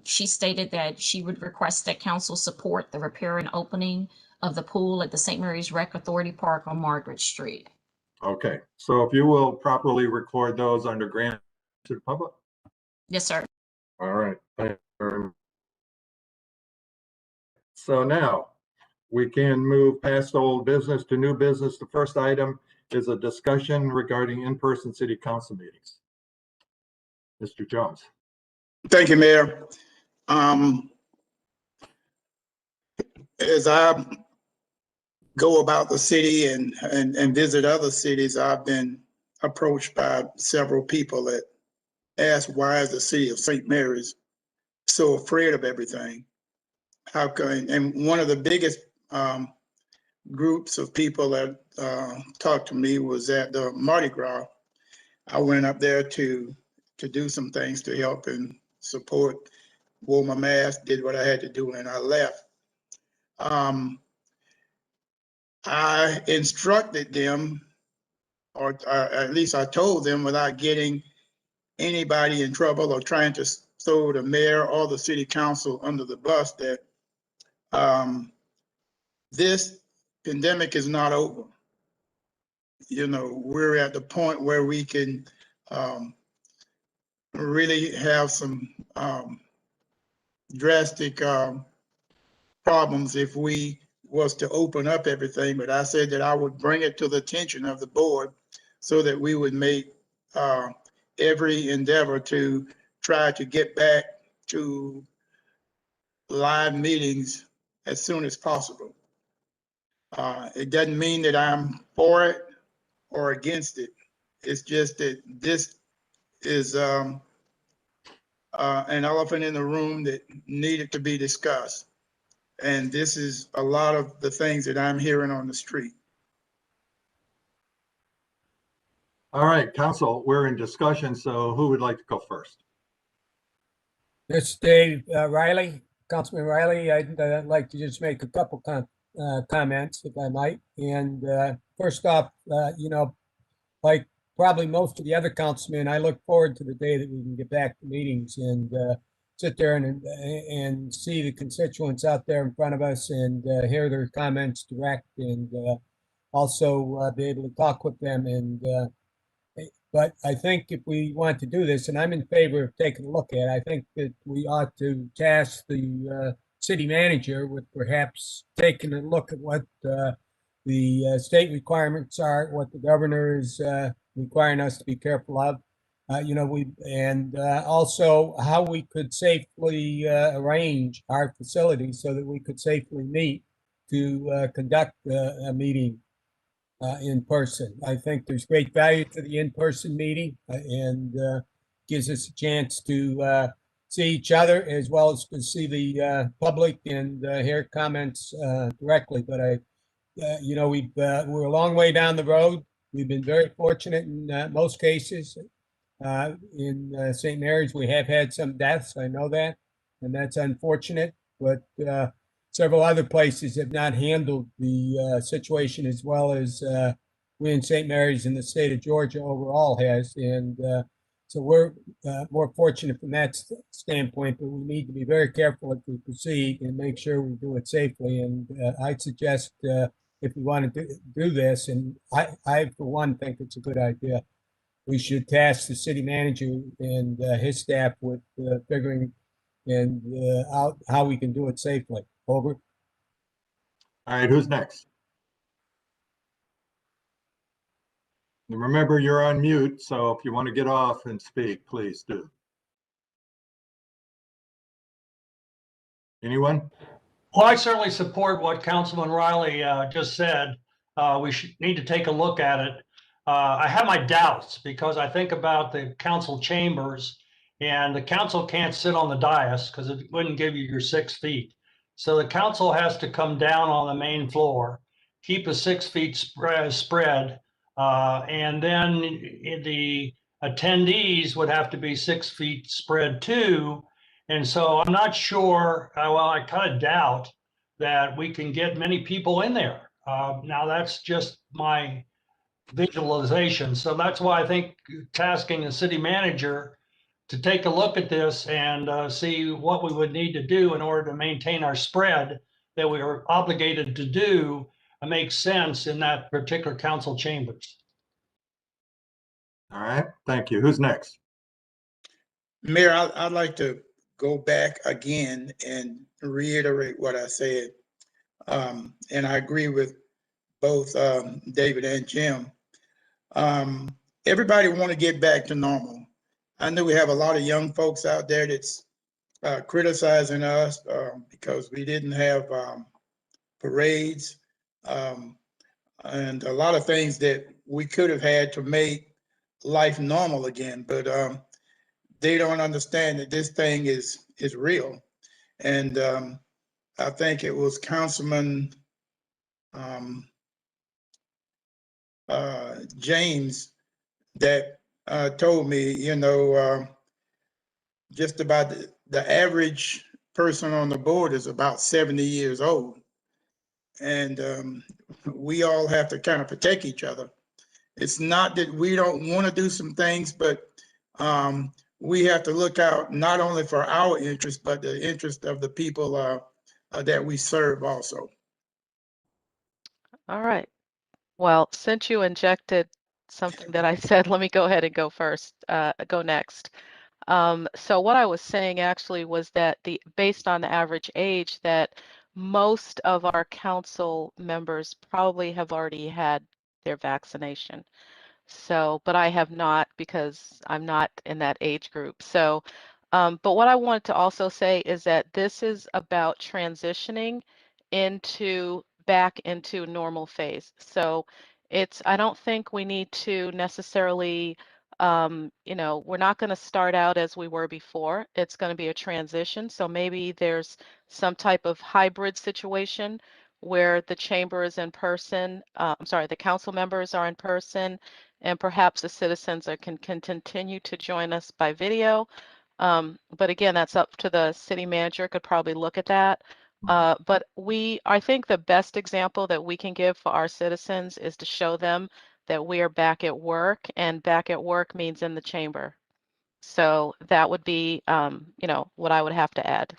she stated that she would request that council support the repair and opening of the pool at the St. Mary's Rec Authority Park on Margaret Street. Okay, so if you will properly record those under grant to the public. Yes, sir. All right. Thank you very much. So now we can move past old business to new business. The first item is a discussion regarding in-person city council meetings. Mr. Jones. Thank you, Mayor. As I go about the city and visit other cities, I've been approached by several people that ask, why is the city of St. Mary's so afraid of everything? How can, and one of the biggest groups of people that talked to me was at the Mardi Gras. I went up there to do some things to help and support, wore my mask, did what I had to do, and I left. I instructed them, or at least I told them without getting anybody in trouble or trying to throw the mayor or the city council under the bus, that this pandemic is not over. You know, we're at the point where we can really have some drastic problems if we was to open up everything. But I said that I would bring it to the attention of the board so that we would make every endeavor to try to get back to live meetings as soon as possible. It doesn't mean that I'm for it or against it. It's just that this is an elephant in the room that needed to be discussed. And this is a lot of the things that I'm hearing on the street. All right, council, we're in discussion, so who would like to go first? This is Dave Riley, Councilman Riley. I'd like to just make a couple comments, if I might. And first off, you know, like probably most of the other councilmen, I look forward to the day that we can get back to meetings and sit there and see the constituents out there in front of us and hear their comments direct, and also be able to talk with them. And but I think if we want to do this, and I'm in favor of taking a look at it, I think that we ought to task the city manager with perhaps taking a look at what the state requirements are, what the governor is requiring us to be careful of. You know, also how we could safely arrange our facilities so that we could safely meet to conduct a meeting in person. I think there's great value to the in-person meeting and gives us a chance to see each other as well as to see the public and hear comments directly. But you know, we're a long way down the road. We've been very fortunate in most cases. In St. Mary's, we have had some deaths, I know that, and that's unfortunate, but several other places have not handled the situation as well as we in St. Mary's in the state of Georgia overall has. And so we're more fortunate from that standpoint, but we need to be very careful as we proceed and make sure we do it safely. And I'd suggest if we want to do this, and I for one think it's a good idea, we should task the city manager and his staff with figuring and out how we can do it safely. Over. All right, who's next? And remember, you're on mute, so if you want to get off and speak, please do. Anyone? Well, I certainly support what Councilman Riley just said. We need to take a look at it. I have my doubts because I think about the council chambers, and the council can't sit on the dais because it wouldn't give you your 6 feet. So the council has to come down on the main floor, keep a 6 feet spread, and then the attendees would have to be 6 feet spread too. And so I'm not sure, well, I kind of doubt that we can get many people in there. Now that's just my visualization. So that's why I think tasking the city manager to take a look at this and see what we would need to do in order to maintain our spread that we are obligated to do makes sense in that particular council chambers. All right, thank you. Who's next? Mayor, I'd like to go back again and reiterate what I said. And I agree with both David and Jim. Everybody want to get back to normal. I know we have a lot of young folks out there that's criticizing us because we didn't have parades and a lot of things that we could have had to make life normal again. But they don't understand that this thing is real. And I think it was Councilman James that told me, you know, just about the average person on the board is about 70 years old. And we all have to kind of protect each other. It's not that we don't want to do some things, but we have to look out not only for our interest, but the interest of the people that we serve also. All right. Well, since you injected something that I said, let me go ahead and go first, go next. So what I was saying actually was that based on the average age, that most of our council members probably have already had their vaccination. So, but I have not because I'm not in that age group. So, but what I wanted to also say is that this is about transitioning back into normal phase. So I don't think we need to necessarily, you know, we're not going to start out as we were before. It's going to be a transition. So maybe there's some type of hybrid situation where the chamber is in person, I'm sorry, the council members are in person, and perhaps the citizens can continue to join us by video. But again, that's up to the city manager, could probably look at that. But I think the best example that we can give for our citizens is to show them that we are back at work, and back at work means in the chamber. So that would be, you know, what I would have to add.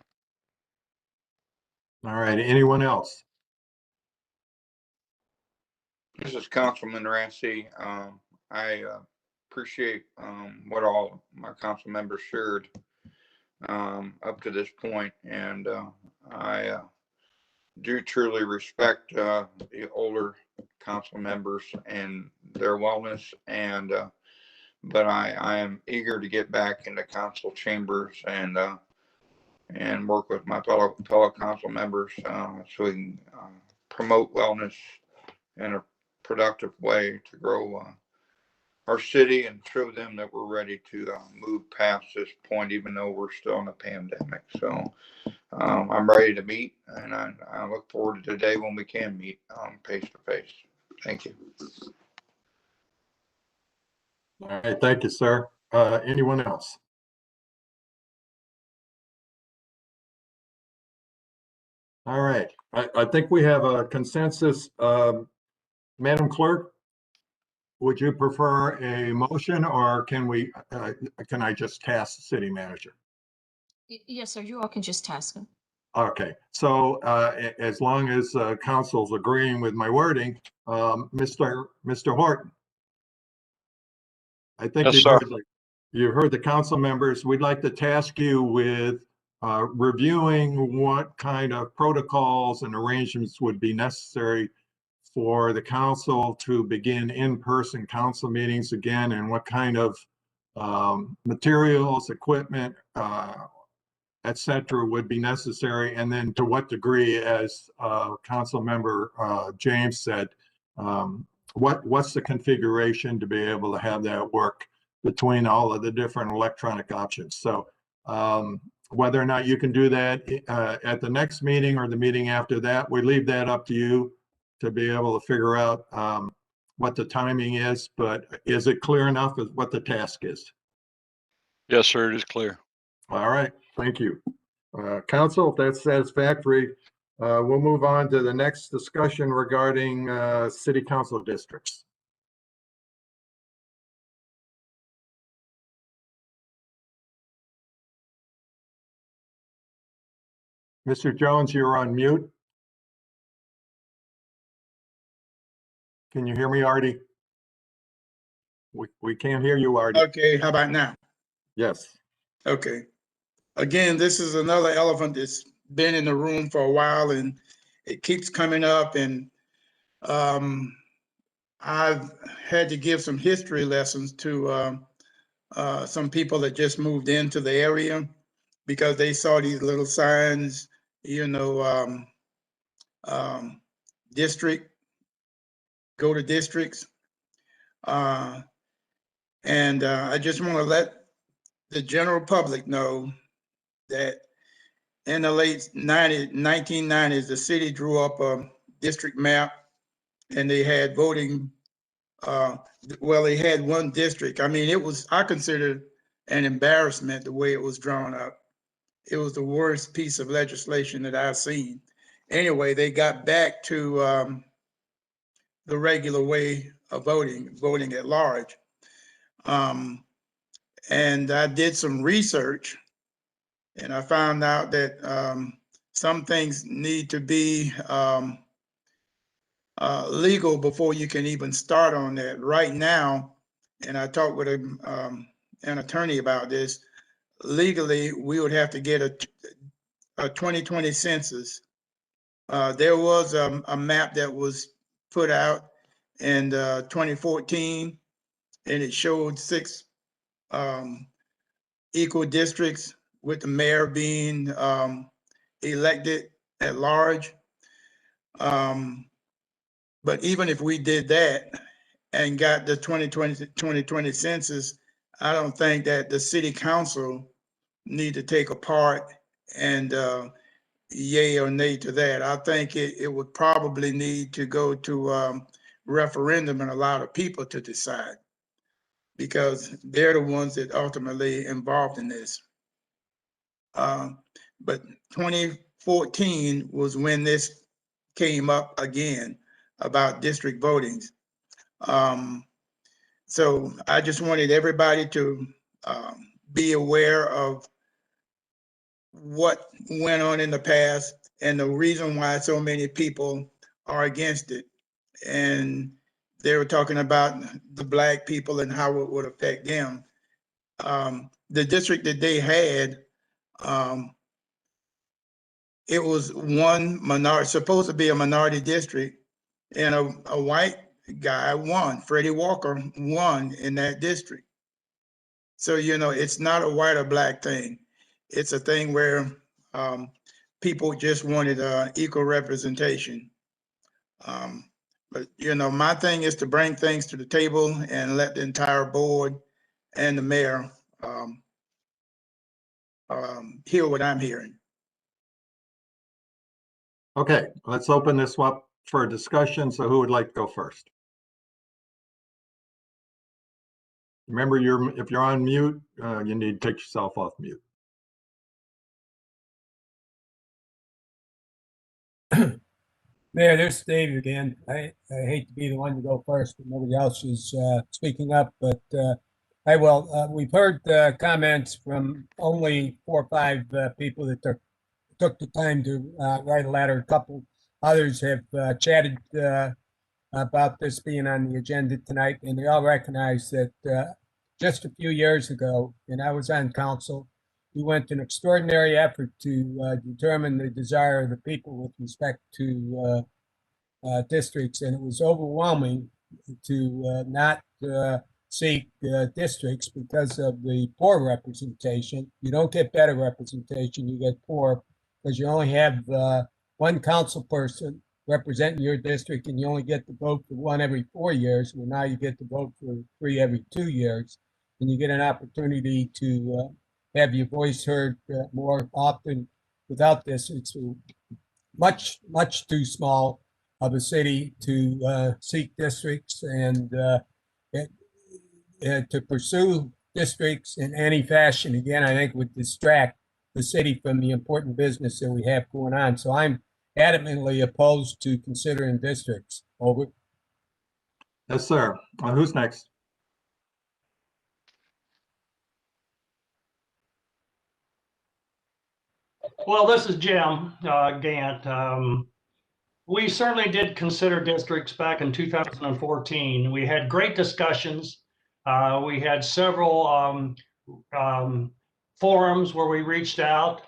All right, anyone else? This is Councilman Rassi. I appreciate what all my council members shared up to this point, and I do truly respect the older council members and their wellness, and but I am eager to get back into council chambers and work with my fellow council members so we can promote wellness in a productive way to grow our city and show them that we're ready to move past this point, even though we're still in a pandemic. So I'm ready to meet, and I look forward to the day when we can meet face to face. Thank you. All right, thank you, sir. Anyone else? All right, I think we have a consensus. Madam Clerk, would you prefer a motion, or can I just task the city manager? Yes, sir. You all can just task him. Okay, so as long as council's agreeing with my wording, Mr. Horton. I think Yes, you've sir. heard the council members. We'd like to task you with reviewing what kind of protocols and arrangements would be necessary for the council to begin in-person council meetings again, and what kind of materials, equipment, et cetera, would be necessary, and then to what degree, as council member James said, what's the configuration to be able to have that work between all of the different electronic options. So whether or not you can do that at the next meeting or the meeting after that, we leave that up to you to be able to figure out what the timing is, but is it clear enough as what the task is? Yes, sir, it is clear. All right, thank you. Council, if that's satisfactory, we'll move on to the next discussion regarding city council districts. Mr. Jones, you're on mute. Can you hear me, Artie? We can't hear you, Artie. Okay, how about now? Yes. Okay. Again, this is another elephant that's been in the room for a while and it keeps coming up, and I've had to give some history lessons to some people that just moved into the area because they saw these little signs, you know, district, go to districts. And I just want to let the general public know that in the late 1990s, the city drew up a district map and they had voting. Well, they had one district. I mean, I consider an embarrassment the way it was drawn up. It was the worst piece of legislation that I've seen. Anyway, they got back to the regular way of voting at large. And I did some research and I found out that some things need to be legal before you can even start on that. Right now, and I talked with an attorney about this, legally, we would have to get a 2020 census. There was a map that was put out in 2014, and it showed 6 equal districts with the mayor being elected at large. But even if we did that and got the 2020 census, I don't think that the city council need to take a part and yay or nay to that. I think it would probably need to go to referendum and allow the people to decide, because they're the ones that ultimately involved in this. But 2014 was when this came up again about district votings. So I just wanted everybody to be aware of what went on in the past and the reason why so many people are against it. And they were talking about the Black people and how it would affect them. The district that they had, it was one minority, supposed to be a minority district, and a white guy won. Freddie Walker won in that district. So, you know, it's not a white or Black thing. It's a thing where people just wanted equal representation. But, you know, my thing is to bring things to the table and let the entire board and the mayor hear what I'm hearing. Okay, let's open this up for discussion. So who would like to go first? Remember, if you're on mute, you need to take yourself off mute. Mayor, there's Dave again. I hate to be the one to go first, but nobody else is speaking up, but I will. We've heard comments from only 4 or 5 people that took the time to write a letter. A couple others have chatted about this being on the agenda tonight, and they all recognize that just a few years ago, and I was on council, we went to an extraordinary effort to determine the desire of the people with respect to districts, and it was overwhelming to not seek districts because of the poor representation. You don't get better representation, you get poor, because you only have one council person representing your district, and you only get to vote for one every 4 years. Well, now you get to vote for 3 every 2 years, and you get an opportunity to have your voice heard more often without districts. Much, much too small of a city to seek districts, and to pursue districts in any fashion, again, I think would distract the city from the important business that we have going on. So I'm adamantly opposed to considering districts. Over. Yes, sir. Who's next? Well, this is Jim Gant. We certainly did consider districts back in 2014. We had great discussions. We had several forums where we reached out.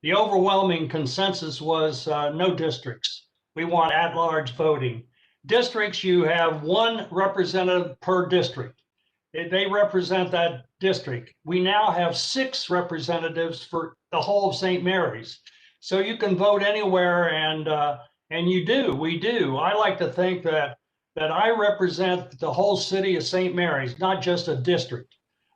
The overwhelming consensus was no districts. We want at-large voting. Districts, you have one representative per district. They represent that district. We now have 6 representatives for the whole of St. Mary's. So you can vote anywhere, and you do. We do. I like to think that I represent the whole city of St. Mary's, not just a district.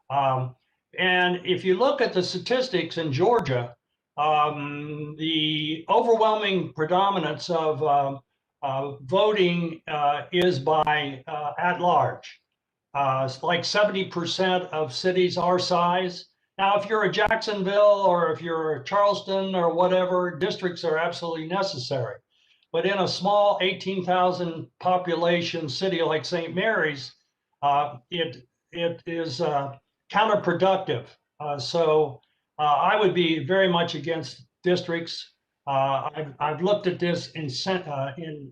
And if you look at the statistics in Georgia, the overwhelming predominance of voting is by at large. It's like 70% of cities our size. Now, if you're a Jacksonville or if you're a Charleston or whatever, districts are absolutely necessary. But in a small 18,000 population city like St. Mary's, it is counterproductive. So I would be very much against districts. I've looked at this in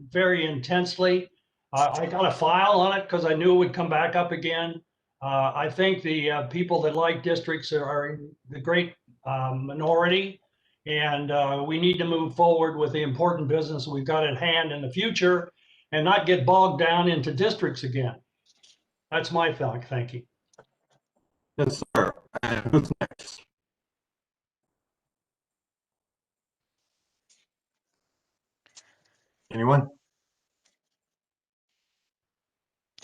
very intensely. I got a file on it because I knew it would come back up again. I think the people that like districts are in the great minority, and we need to move forward with the important business we've got at hand in the future and not get bogged down into districts again. That's my thought. Thank you. Yes, sir. And who's next? Anyone?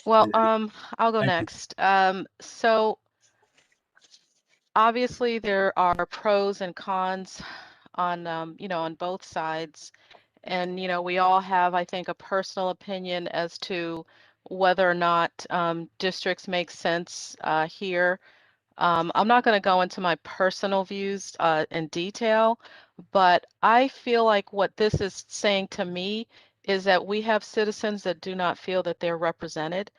Well, I'll go Thank you. next. So obviously there are pros and cons on, you know, on both sides. And, you know, we all have, I think, a personal opinion as to whether or not districts make sense here. I'm not going to go into my personal views in detail, but I feel like what this is saying to me is that we have citizens that do not feel that they're represented,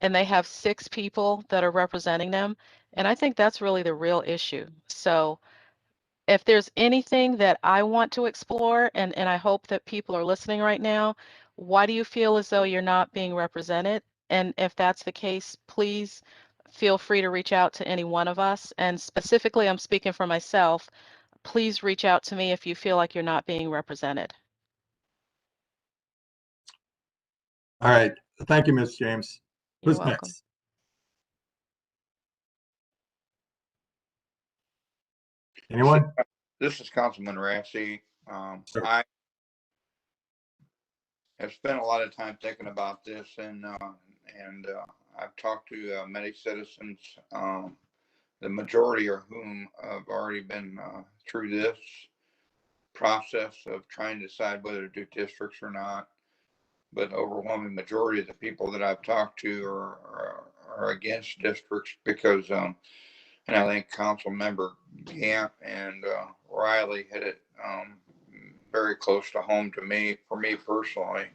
and they have 6 people that are representing them. And I think that's really the real issue. So if there's anything that I want to explore, and I hope that people are listening right now, why do you feel as though you're not being represented? And if that's the case, please feel free to reach out to any one of us. And specifically, I'm speaking for myself. Please reach out to me if you feel like you're not being represented. All right. Thank you, Ms. James. You're Who's welcome. next? Anyone? This is Councilman Rassi. Sure. I have spent a lot of time thinking about this, and I've talked to many citizens, the majority of whom have already been through this process of trying to decide whether to do districts or not. But overwhelming majority of the people that I've talked to are against districts because, and I think Council Member Gant and Riley hit it very close to home to me, for me personally,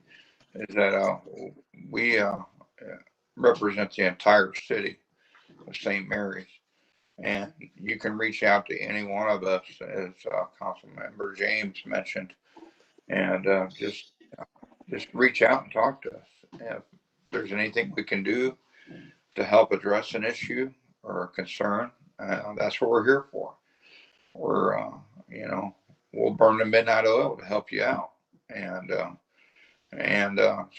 is that we represent the entire city of St. Mary's. And you can reach out to any one of us, as Council Member James mentioned, and just reach out and talk to us. If there's anything we can do, to help address an issue or a concern, that's what we're here for. We're, you know, we'll burn the midnight oil to help you out. So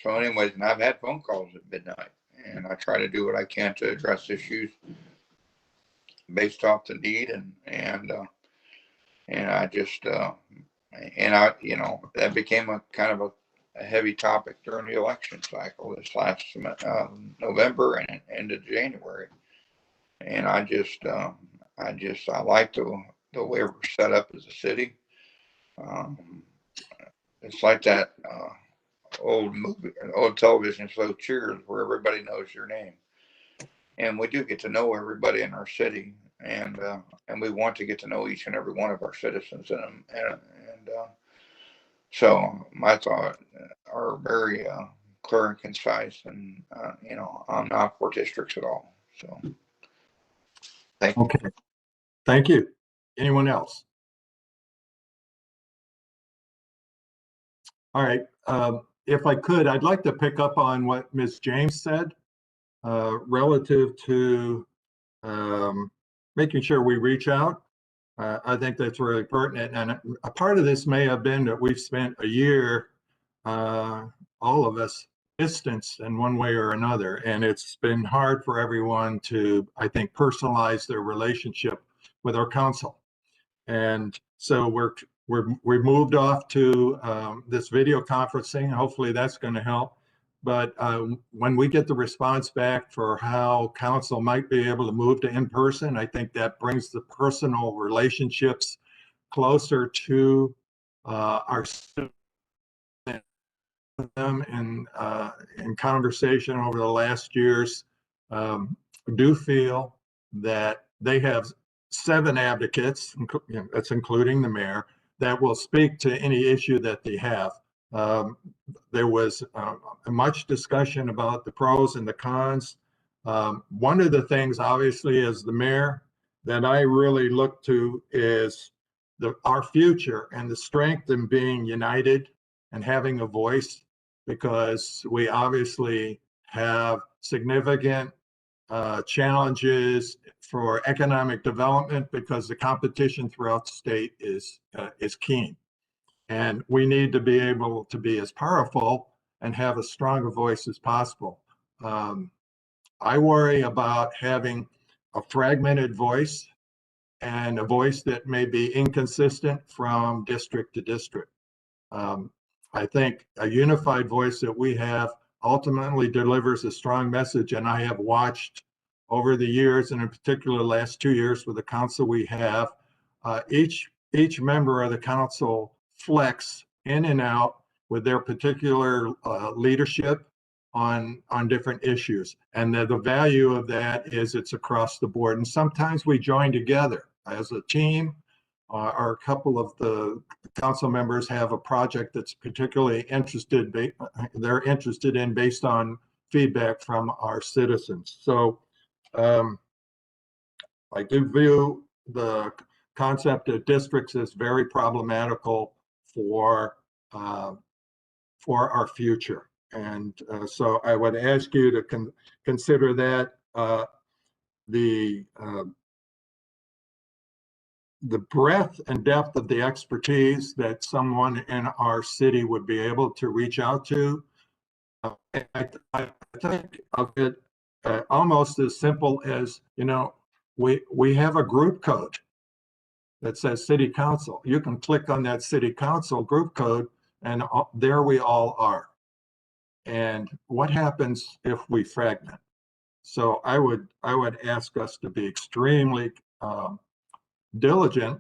anyways, and I've had phone calls at midnight, and I try to do what I can to address issues based off the need, and I just, you know, that became a kind of a heavy topic during the election cycle this last November and into January. And I like the way we're set up as a city. It's like that old television show Cheers, where everybody knows your name, and we do get to know everybody in our city, and we want to get to know each and every one of our citizens, so my thoughts are very clear and concise, and you know, I'm not for districts at all. So thank you. Okay, thank you. Anyone else? All right. If I could, I'd like to pick up on what Ms. James said relative to making sure we reach out. I think that's really pertinent. And a part of this may have been that we've spent a year, all of us, distanced in one way or another. And it's been hard for everyone to, I think, personalize their relationship with our council. And so we've moved off to this video conferencing. Hopefully that's going to help. But when we get the response back for how council might be able to move to in-person, I think that brings the personal relationships closer to our them in conversation over the last years. Do feel that they have 7 advocates, that's including the mayor, that will speak to any issue that they have. There was much discussion about the pros and the cons. One of the things, obviously, as the mayor, that I really look to is our future and the strength in being united and having a voice, because we obviously have significant challenges for economic development, because the competition throughout the state is keen. And we need to be able to be as powerful and have as strong a voice as possible. I worry about having a fragmented voice and a voice that may be inconsistent from district to district. I think a unified voice that we have ultimately delivers a strong message. And I have watched over the years, and in particular the last 2 years with the council we have, each member of the council flex in and out with their particular leadership on different issues. And the value of that is it's across the board. And sometimes we join together as a team, or a couple of the council members have a project that's particularly they're interested in based on feedback from our citizens. So I do view the concept of districts as very problematical for our future. And so I would ask you to consider that the breadth and depth of the expertise that someone in our city would be able to reach out to. I think of it almost as simple as, you know, we have a group code that says city council. You can click on that city council group code and there we all are. And what happens if we fragment? So I would ask us to be extremely diligent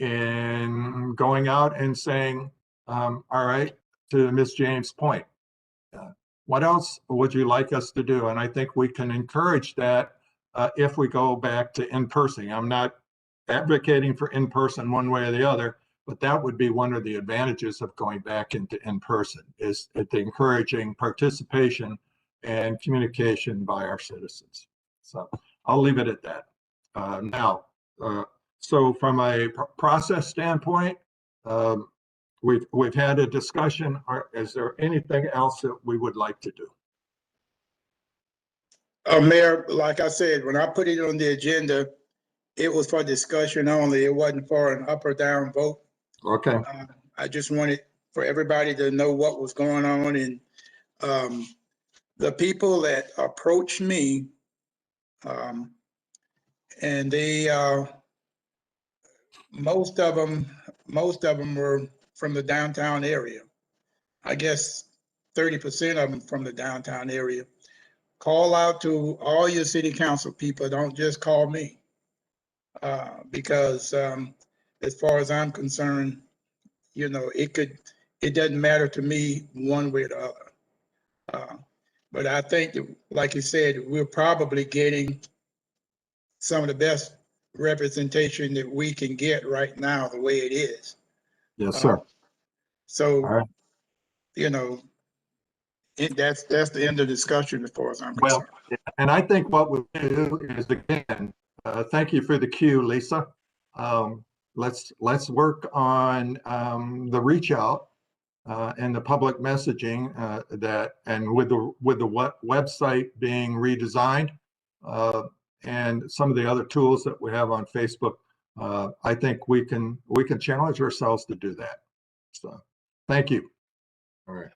in going out and saying, all right, to Ms. James' point, what else would you like us to do? And I think we can encourage that if we go back to in-person. I'm not advocating for in-person one way or the other, but that would be one of the advantages of going back into in-person, is encouraging participation and communication by our citizens. So I'll leave it at that. Now, so from a process standpoint, we've had a discussion. Is there anything else that we would like to do? Mayor, like I said, when I put it on the agenda, it was for discussion only. It wasn't for an up or down vote. Okay, I just wanted for everybody to know what was going on, and the people that approached me, and they, most of them were from the downtown area. I guess 30% of them from the downtown area. Call out to all your city council people. Don't just call me. Because as far as I'm concerned, you know, it doesn't matter to me one way or the other. But I think that, like you said, we're probably getting some of the best representation that we can get right now, the way it is. yes, sir. So, All right. you know, that's the end of the discussion as far as I'm Well, concerned. and I think what we'll do is, again, thank you for the cue, Lisa. Let's work on the reach out and the public messaging and with the website being redesigned and some of the other tools that we have on Facebook. I think we can challenge ourselves to do that. So, thank you. All right.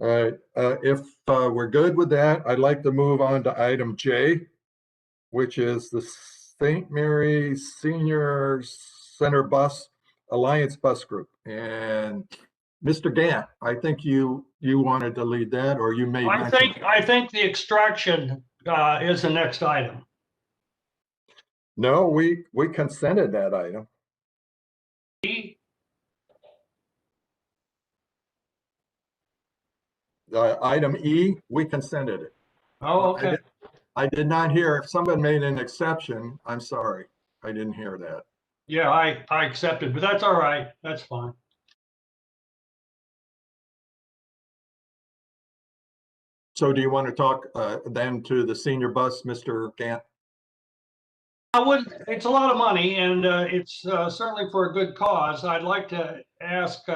All right, if we're good with that, I'd like to move on to item J, which is the St. Mary's Senior Center Bus Alliance Bus Group. And Mr. Gant, I think you wanted to lead that, or you may mention. I think the extraction is the next item. No, we consented that item. Item E, we consented it. Oh, okay. I did not hear, if somebody made an exception, I'm sorry. I didn't hear that. Yeah, I accepted, but that's all right. That's fine. So do you want to talk then to the senior bus, Mr. Gant? I would, it's a lot of money and it's certainly for a good cause. I'd like to ask,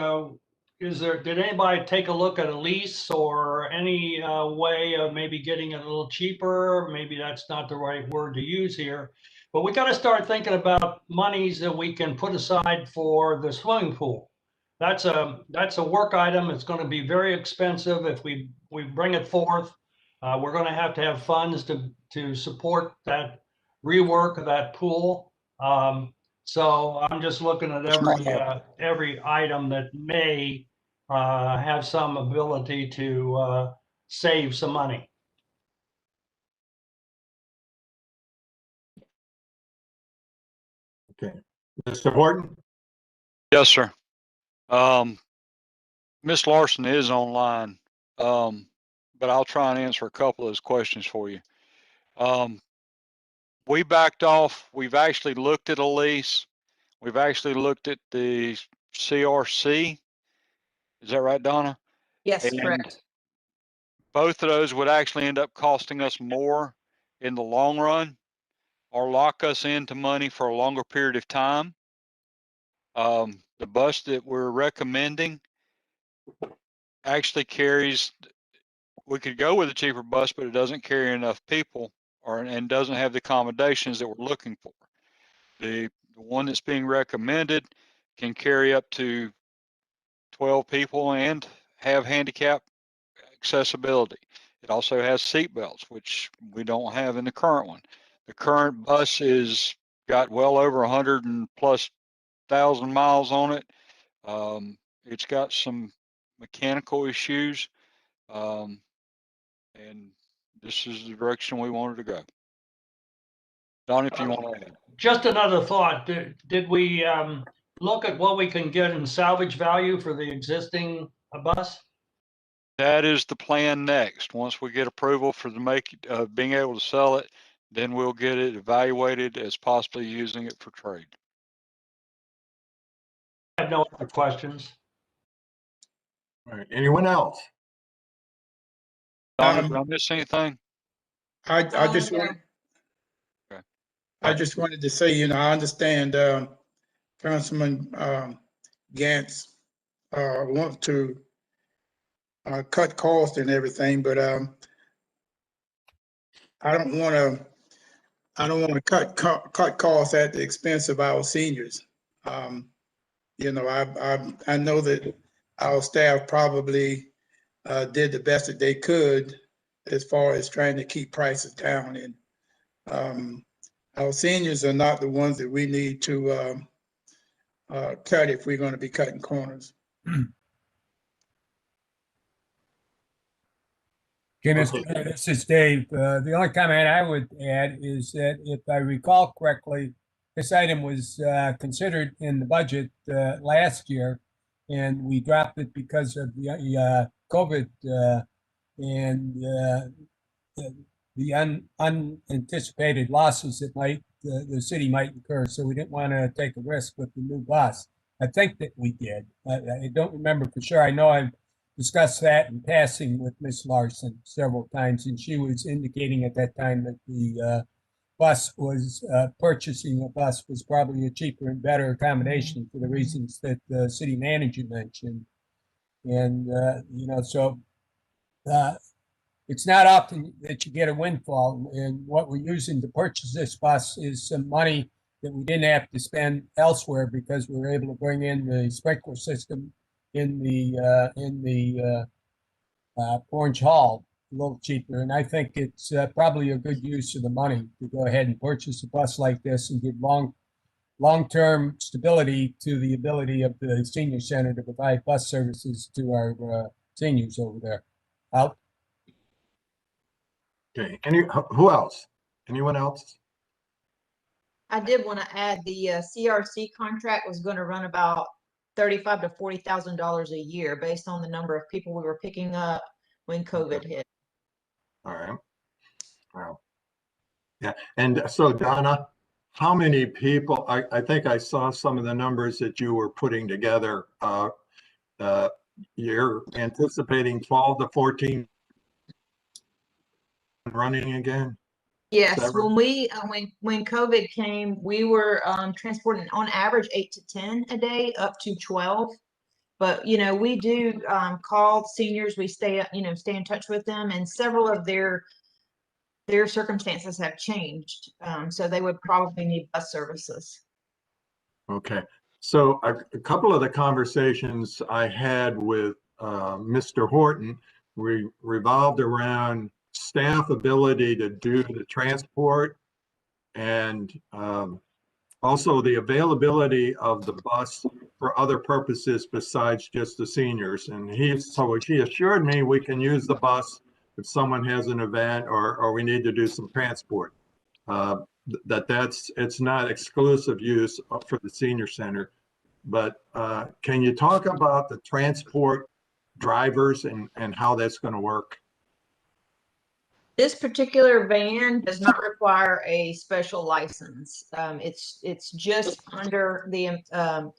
did anybody take a look at a lease or any way of maybe getting it a little cheaper? Maybe that's not the right word to use here, but we got to start thinking about monies that we can put aside for the swimming pool. That's a work item. It's going to be very expensive if we bring it forth. We're going to have funds to support that rework of that pool. So I'm just looking at every item that may have some ability to save some money. Okay, Mr. Horton? Yes, sir. Ms. Larson is online, but I'll try and answer a couple of those questions for you. We backed off. We've actually looked at a lease. We've actually looked at the CRC. Is that right, Donna? Yes, And correct. both of those would actually end up costing us more in the long run or lock us into money for a longer period of time. The bus that we're recommending actually carries, we could go with a cheaper bus, but it doesn't carry enough people and doesn't have the accommodations that we're looking for. The one that's being recommended can carry up to 12 people and have handicap accessibility. It also has seat belts, which we don't have in the current one. The current bus is got well over 100,000+ miles on it. It's got some mechanical issues, and this is the direction we wanted to go. Don, if you want to add. Just another thought. Did we look at what we can get in salvage value for the existing bus? That is the plan next. Once we get approval for the being able to sell it, then we'll get it evaluated as possibly using it for trade. I have no other questions. All right, anyone else? Donna, did I miss anything? I just want, Okay. I just wanted to say, you know, I understand Councilman Gantz want to cut costs and everything, but I don't want to cut costs at the expense of our seniors. You know, I know that our staff probably did the best that they could as far as trying to keep prices down. And our seniors are not the ones that we need to cut if we're going to be cutting corners. Okay, Mr. Mayor, this is Dave. The only comment I would add is that if I recall correctly, this item was considered in the budget last year, and we dropped it because of the COVID and the unanticipated losses that the city might incur. So we didn't want to take a risk with the new bus. I think that we did. I don't remember for sure. I know I've discussed that in passing with Ms. Larson several times, and she was indicating at that time that the bus was purchasing a bus was probably a cheaper and better accommodation for the reasons that the city manager mentioned. And you know, so it's not often that you get a windfall, and what we're using to purchase this bus is some money that we didn't have to spend elsewhere because we were able to bring in the sprinkler system in the Orange Hall a little cheaper. And I think it's probably a good use of the money to go ahead and purchase a bus like this and give long-term stability to the ability of the senior center to provide bus services to our seniors over there. Out. Okay, who else? Anyone else? I did want to add the CRC contract was going to run about $35,000 to $40,000 a year based on the number of people we were picking up when COVID hit. All right. Wow. Yeah. And so Donna, how many people, I think I saw some of the numbers that you were putting together. You're anticipating 12 to 14 running again? Yes, when COVID came, we were transporting on average 8 to 10 a day, up to 12. But you know, we do call seniors. We stay in touch with them, and several of their circumstances have changed. So they would probably need bus services. Okay. So a couple of the conversations I had with Mr. Horton revolved around staff ability to do the transport and also the availability of the bus for other purposes besides just the seniors. And he assured me we can use the bus if someone has an event or we need to do some transport. It's not exclusive use for the senior center. But can you talk about the transport drivers and how that's going to work? This particular van does not require a special license. It's just under the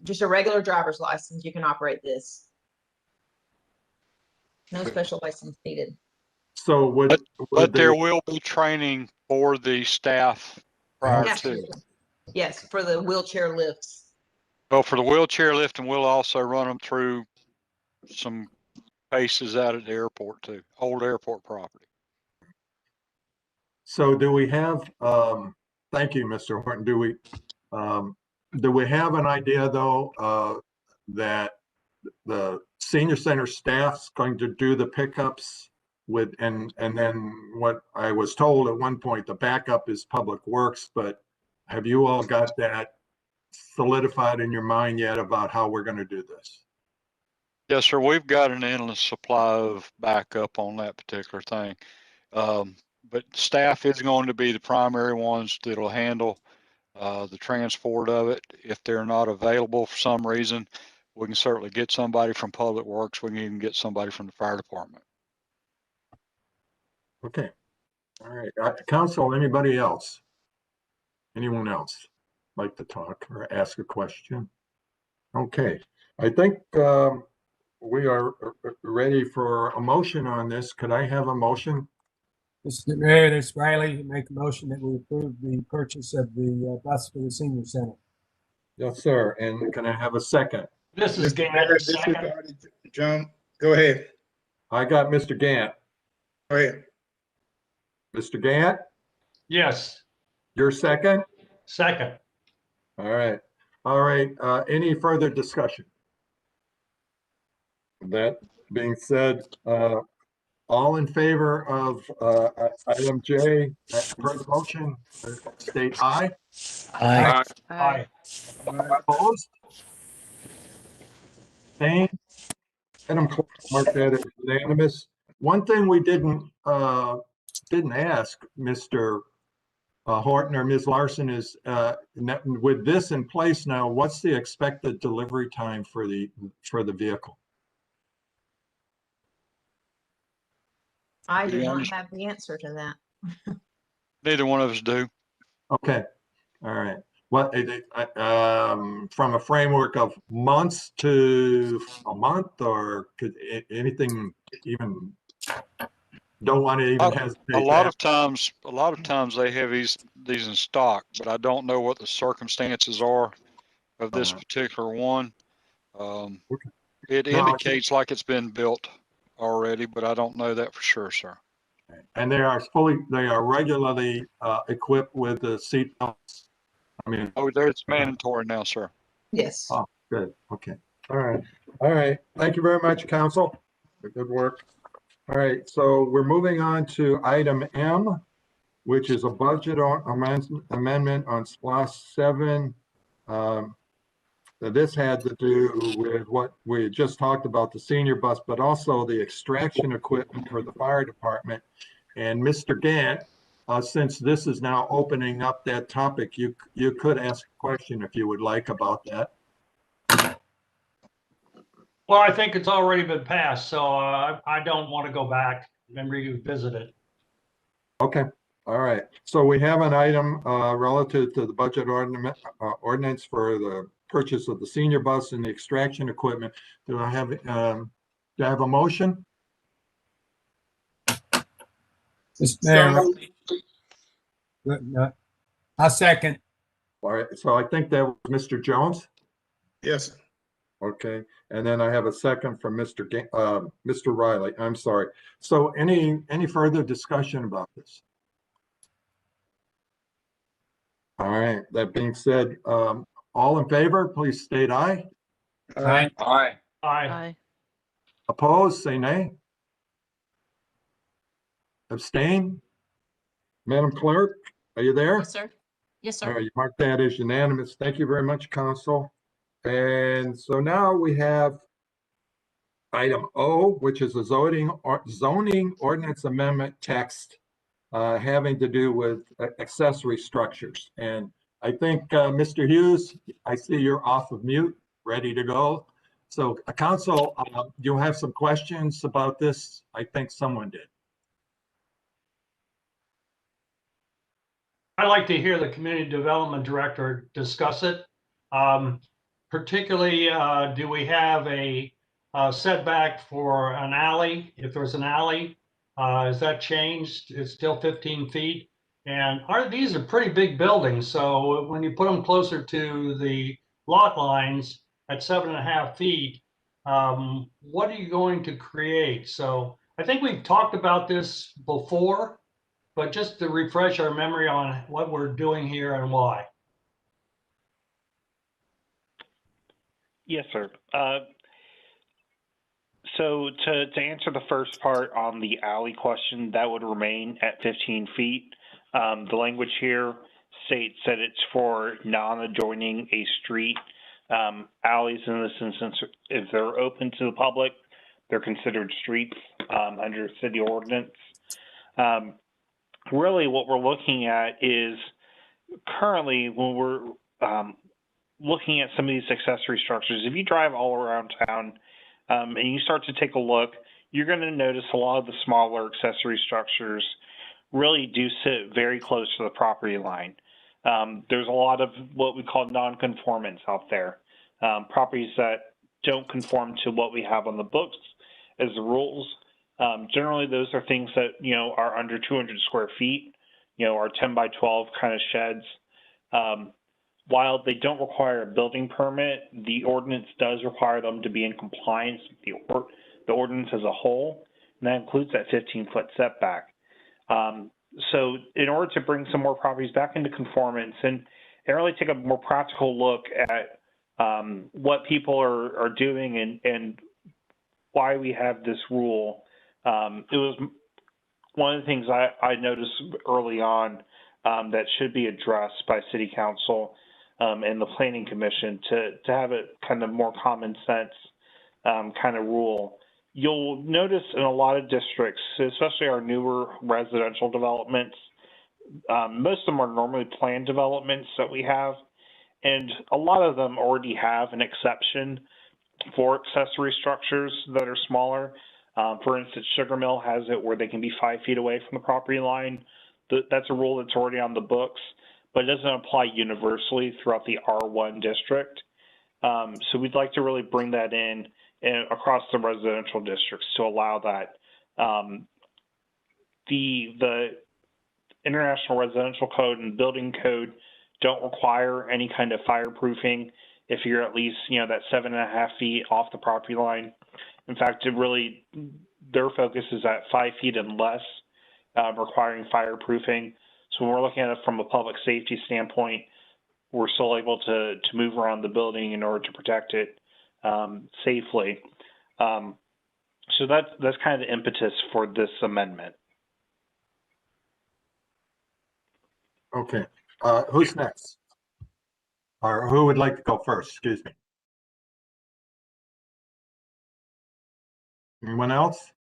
just a regular driver's license. You can operate this. No special license needed. So but there will be training for the staff prior to. Yes, for the wheelchair lifts. Well, for the wheelchair lift, and we'll also run them through some paces out at the airport too, old airport property. So do we have, thank you, Mr. Horton. Do we have an idea though, that the senior center staff's going to do the pickups with, and then what I was told at one point, the backup is Public Works, but have you all got that solidified in your mind yet about how we're going to do this? Yes, sir. We've got an endless supply of backup on that particular thing. But staff is going to be the primary ones that'll handle the transport of it. If they're not available for some reason, we can certainly get somebody from Public Works. We can even get somebody from the fire department. Okay. All right. Council, anybody else? Anyone else like to talk or ask a question? Okay. I think we are ready for a motion on this. Could I have a motion? Mr. Mayor, this is Riley. Make a motion that we approve the purchase of the bus for the senior center. Yes, sir. And can I have a second? This is Gant. John, go ahead. I got Mr. Gant. Go ahead. Mr. Gant? Yes, Your second? second. All right. All right. Any further discussion? That being said, all in favor of item J, per the motion, state aye. Aye. Aye. Opposed? Abstained? Madam Clerk, mark that as unanimous. One thing we didn't ask Mr. Horton or Ms. Larson is, with this in place now, what's the expected delivery time for the vehicle? I do be not honest, have the answer to that. neither one of us do. Okay, all right. What, from a framework of months to a month, or could anything even, don't want to even A hesitate lot that? of times they have these in stock, but I don't know what the circumstances are of this particular one. It No, indicates like it's been built already, but I don't know that for sure, sir. and they are regularly equipped with the seat belts. I mean, Oh, it's mandatory now, sir. Yes. oh, good, okay. All right, all right. Thank you very much, council. Good work. All right, so we're moving on to item M, which is a budget amendment on SPLOST 7. This had to do with what we just talked about, the senior bus, but also the extraction equipment for the fire department. And Mr. Gant, since this is now opening up that topic, you could ask a question if you would like about that. Well, I think it's already been passed, so I don't want to go back and revisit it. Okay, all right. So we have an item relative to the budget ordinance for the purchase of the senior bus and the extraction equipment. Do I have a motion? Mr. Mayor, I'll second. All right, so I think that was Mr. Jones. Yes. Okay, and then I have a second from Mr. Riley. I'm sorry. So any further discussion about this? All right, that being said, all in favor, please state aye. Aye. Aye. Aye. Aye. Opposed, say nay. Abstain? Madam Clerk, are you there? Yes, sir. Yes, All sir. right, you mark that as unanimous. Thank you very much, council. And so now we have item O, which is a zoning ordinance amendment text having to do with accessory structures. And I think, Mr. Hughes, I see you're off of mute, ready to go. So council, you have some questions about this? I think someone did. I'd like to hear the community development director discuss it. Particularly, do we have a setback for an alley? If there's an alley, is that changed? It's still 15 feet. And these are pretty big buildings. So when you put them closer to the lot lines at 7.5 feet, what are you going to create? So I think we've talked about this before, but just to refresh our memory on what we're doing here and why. Yes, sir. So to answer the first part on the alley question, that would remain at 15 feet. The language here states that it's for non-adjoining a street. Alleys in this instance, if they're open to the public, they're considered streets under city ordinance. Really what we're looking at is currently when we're looking at some of these accessory structures, if you drive all around town and you start to take a look, you're going to notice a lot of the smaller accessory structures really do sit very close to the property line. There's a lot of what we call non-conformance out there, properties that don't conform to what we have on the books as the rules. Generally, those are things that, are under 200 square feet, are 10 by 12 kind of sheds. While they don't require a building permit, the ordinance does require them to be in compliance with the ordinance as a whole, and that includes that 15-foot setback. So in order to bring some more properties back into conformance and really take a more practical look at what people are doing and why we have this rule, it was one of the things I noticed early on that should be addressed by City Council and the Planning Commission to have a kind of more common sense kind of rule. You'll notice in a lot of districts, especially our newer residential developments, most of them are normally planned developments that we have, and a lot of them already have an exception for accessory structures that are smaller. For instance, Sugar Mill has it where they can be 5 feet away from the property line. That's a rule that's already on the books, but it doesn't apply universally throughout the R1 district. So we'd like to really bring that in across the residential districts to allow that. The International Residential Code and Building Code don't require any kind of fireproofing if you're at least, that 7.5 feet off the property line. In fact, their focus is at 5 feet and less, requiring fireproofing. So when we're looking at it from a public safety standpoint, we're still able to move around the building in order to protect it safely. So that's kind of the impetus for this amendment. Okay, who's next? Or who would like to go first? Excuse me. Anyone else?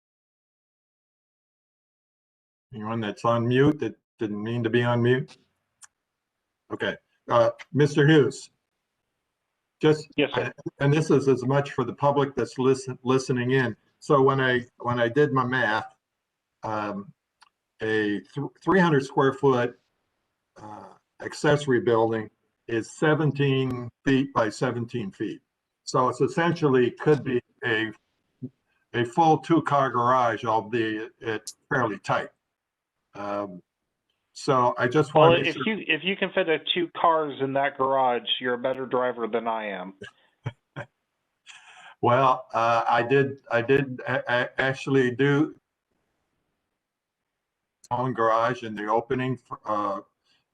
Anyone that's on mute that didn't mean to be on mute? Okay, Mr. Hughes. Just, yes, sir. And this is as much for the public that's listening in. So when I did my math, a 300 square foot accessory building is 17 feet by 17 feet. So it's essentially could be a full 2-car garage, albeit it's fairly tight. So I just want to if you can fit 2 cars in that garage, you're a better driver than I am. Well, I did actually do own garage, and the opening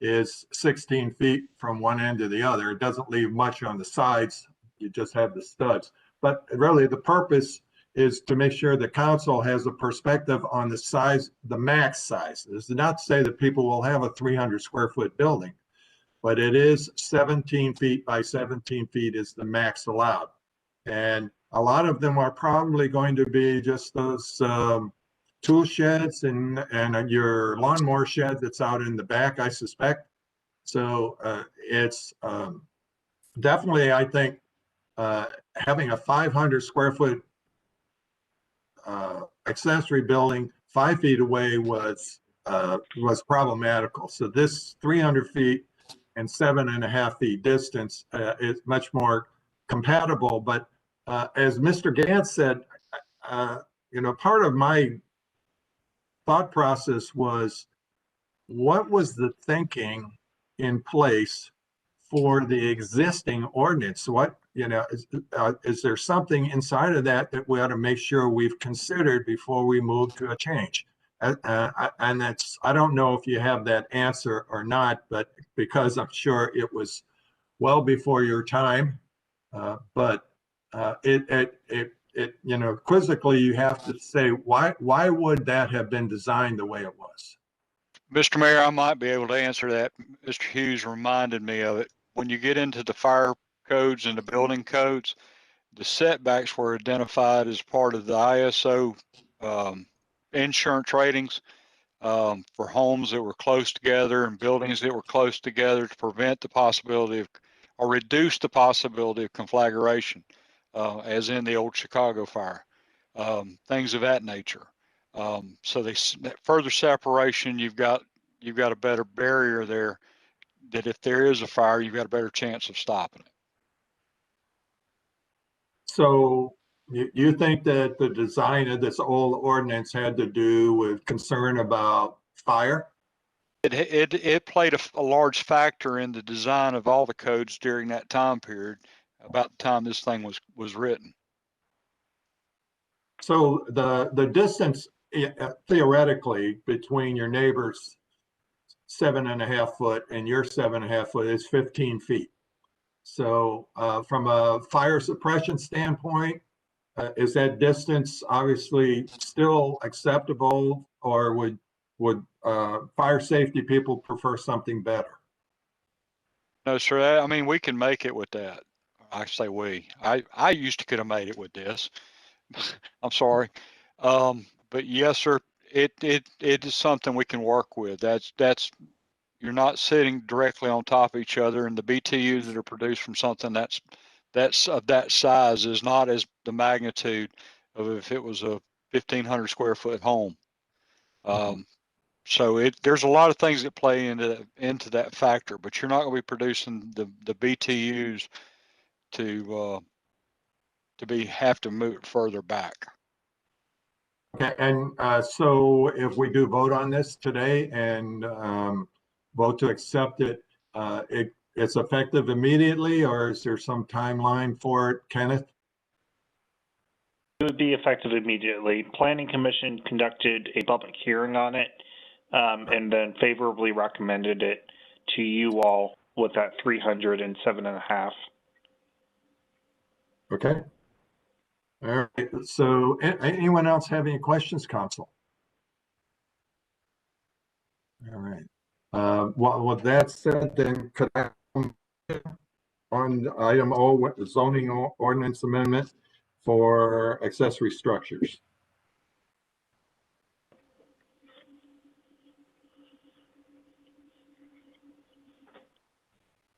is 16 feet from one end to the other. It doesn't leave much on the sides. You just have the studs. But really the purpose is to make sure the council has a perspective on the size, the max size. This is not to say that people will have a 300 square foot building, but it is 17 feet by 17 feet is the max allowed. And a lot of them are probably going to be just those tool sheds and your lawnmower shed that's out in the back, I suspect. So it's definitely, I think, having a 500 square foot accessory building 5 feet away was problematical. So this 300 feet and 7.5 feet distance is much more compatible. But as Mr. Gantz said, part of my thought process was, what was the thinking in place for the existing ordinance? What, is there something inside of that we ought to make sure we've considered before we move to a change? And that's, I don't know if you have that answer or not, but because I'm sure it was well before your time, but quizzically, you have to say, why would that have been designed the way it was? Mr. Mayor, I might be able to answer that. Mr. Hughes reminded me of it. When you get into the fire codes and the building codes, the setbacks were identified as part of the ISO insurance ratings for homes that were close together and buildings that were close together to prevent the possibility of, or reduce the possibility of conflagration, as in the old Chicago fire, things of that nature. So that further separation, you've got a better barrier there, that if there is a fire, you've got a better chance of stopping it. So you think that the design of this old ordinance had to do with concern about fire? It played a large factor in the design of all the codes during that time period, about the time this thing was written. So the distance theoretically between your neighbors 7.5 foot and your 7.5 foot is 15 feet. So from a fire suppression standpoint, is that distance obviously still acceptable, or would fire safety people prefer something better? No, sir. I mean, we can make it with that. I say we. I used to could have made it with this. I'm sorry. But yes, sir. It is something we can work with. That's you're not sitting directly on top of each other, and the BTUs that are produced from something that's of that size is not as the magnitude of if it was a 1,500 square foot home. So there's a lot of things that play into that factor, but you're not going to be producing the BTUs to have to move it's back. Okay, and so if we do vote on this today and vote to accept it, it's effective immediately, or is there some timeline for it, Kenneth? It would be effective immediately. Planning Commission conducted a public hearing on it, and then favorably recommended it to you all with that 307.5. Okay. All right. So anyone else have any questions, council? All right. Well, with that said, then could I on item O, zoning ordinance amendment for accessory structures?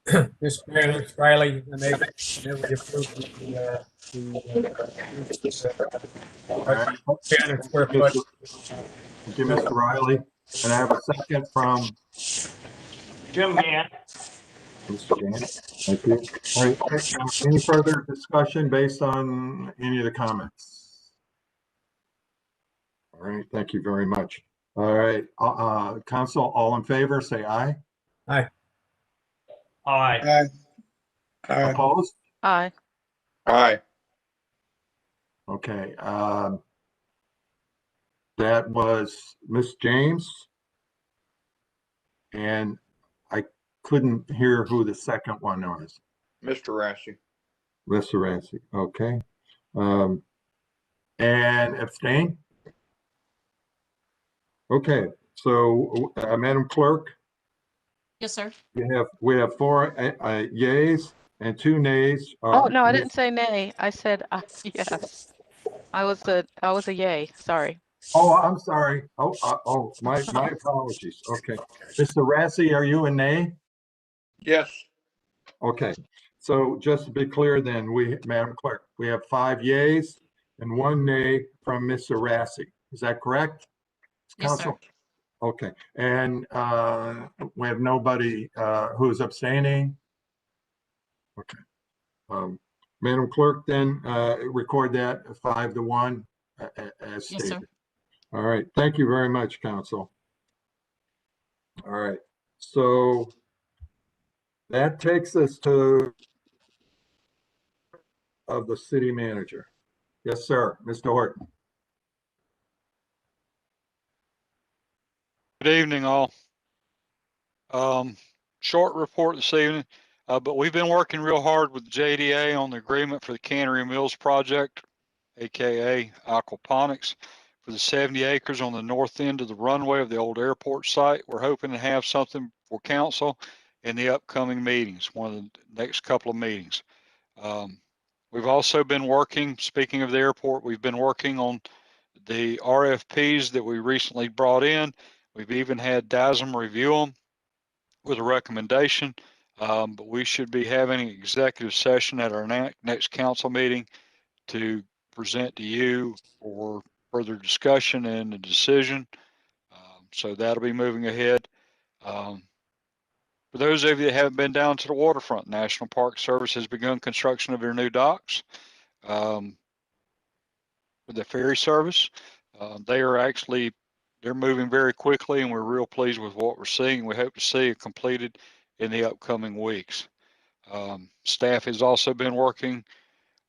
Mr. Mayor, Mr. Riley, I make never approve square foot. Thank you, Mr. Riley. And I have a second from Jim Gant. Mr. Gant. Thank you. All right. Any further discussion based on any of the comments? All right. Thank you very much. All right. Council, all in favor, say aye. Aye. Aye. Aye. Opposed? Aye. Aye. Okay. That was Miss James. And I couldn't hear who the second one was. Mr. Rassi. Mr. Rassi. Okay. And abstain? Okay. So, Madam Clerk, Yes, sir. we have 4 yays and 2 nays. Oh, no, I didn't say nay. I said yes. I was a yay. Sorry. Oh, I'm sorry. My apologies. Okay. Mr. Rassi, are you a nay? Yes. Okay. So just to be clear then, Madam Clerk, we have 5 yays and 1 nay from Mr. Rassi. Is that correct? Yes, sir. Okay. And we have nobody who's abstaining? Okay. Madam Clerk, then record that 5-1 as stated. Yes, sir. All right. Thank you very much, Council. All right. So that takes us to of the city manager. Yes, sir. Mr. Horton. Good evening, all. Short report this evening, but we've been working real hard with JDA on the agreement for the Cannery Mills project, aka aquaponics, for the 70 acres on the north end of the runway of the old airport site. We're hoping to have something for council in the upcoming meetings, one of the next couple of meetings. We've also been working, speaking of the airport, we've been working on the RFPs that we recently brought in. We've even had DASM review them with a recommendation, but we should be having an executive session at our next council meeting to present to you for further discussion and a decision. So that'll be moving ahead. For those of you that haven't been down to the waterfront, National Park Service has begun construction of their new docks with the ferry service. They're moving very quickly, and we're real pleased with what we're seeing. We hope to see it completed in the upcoming weeks. Staff has also been working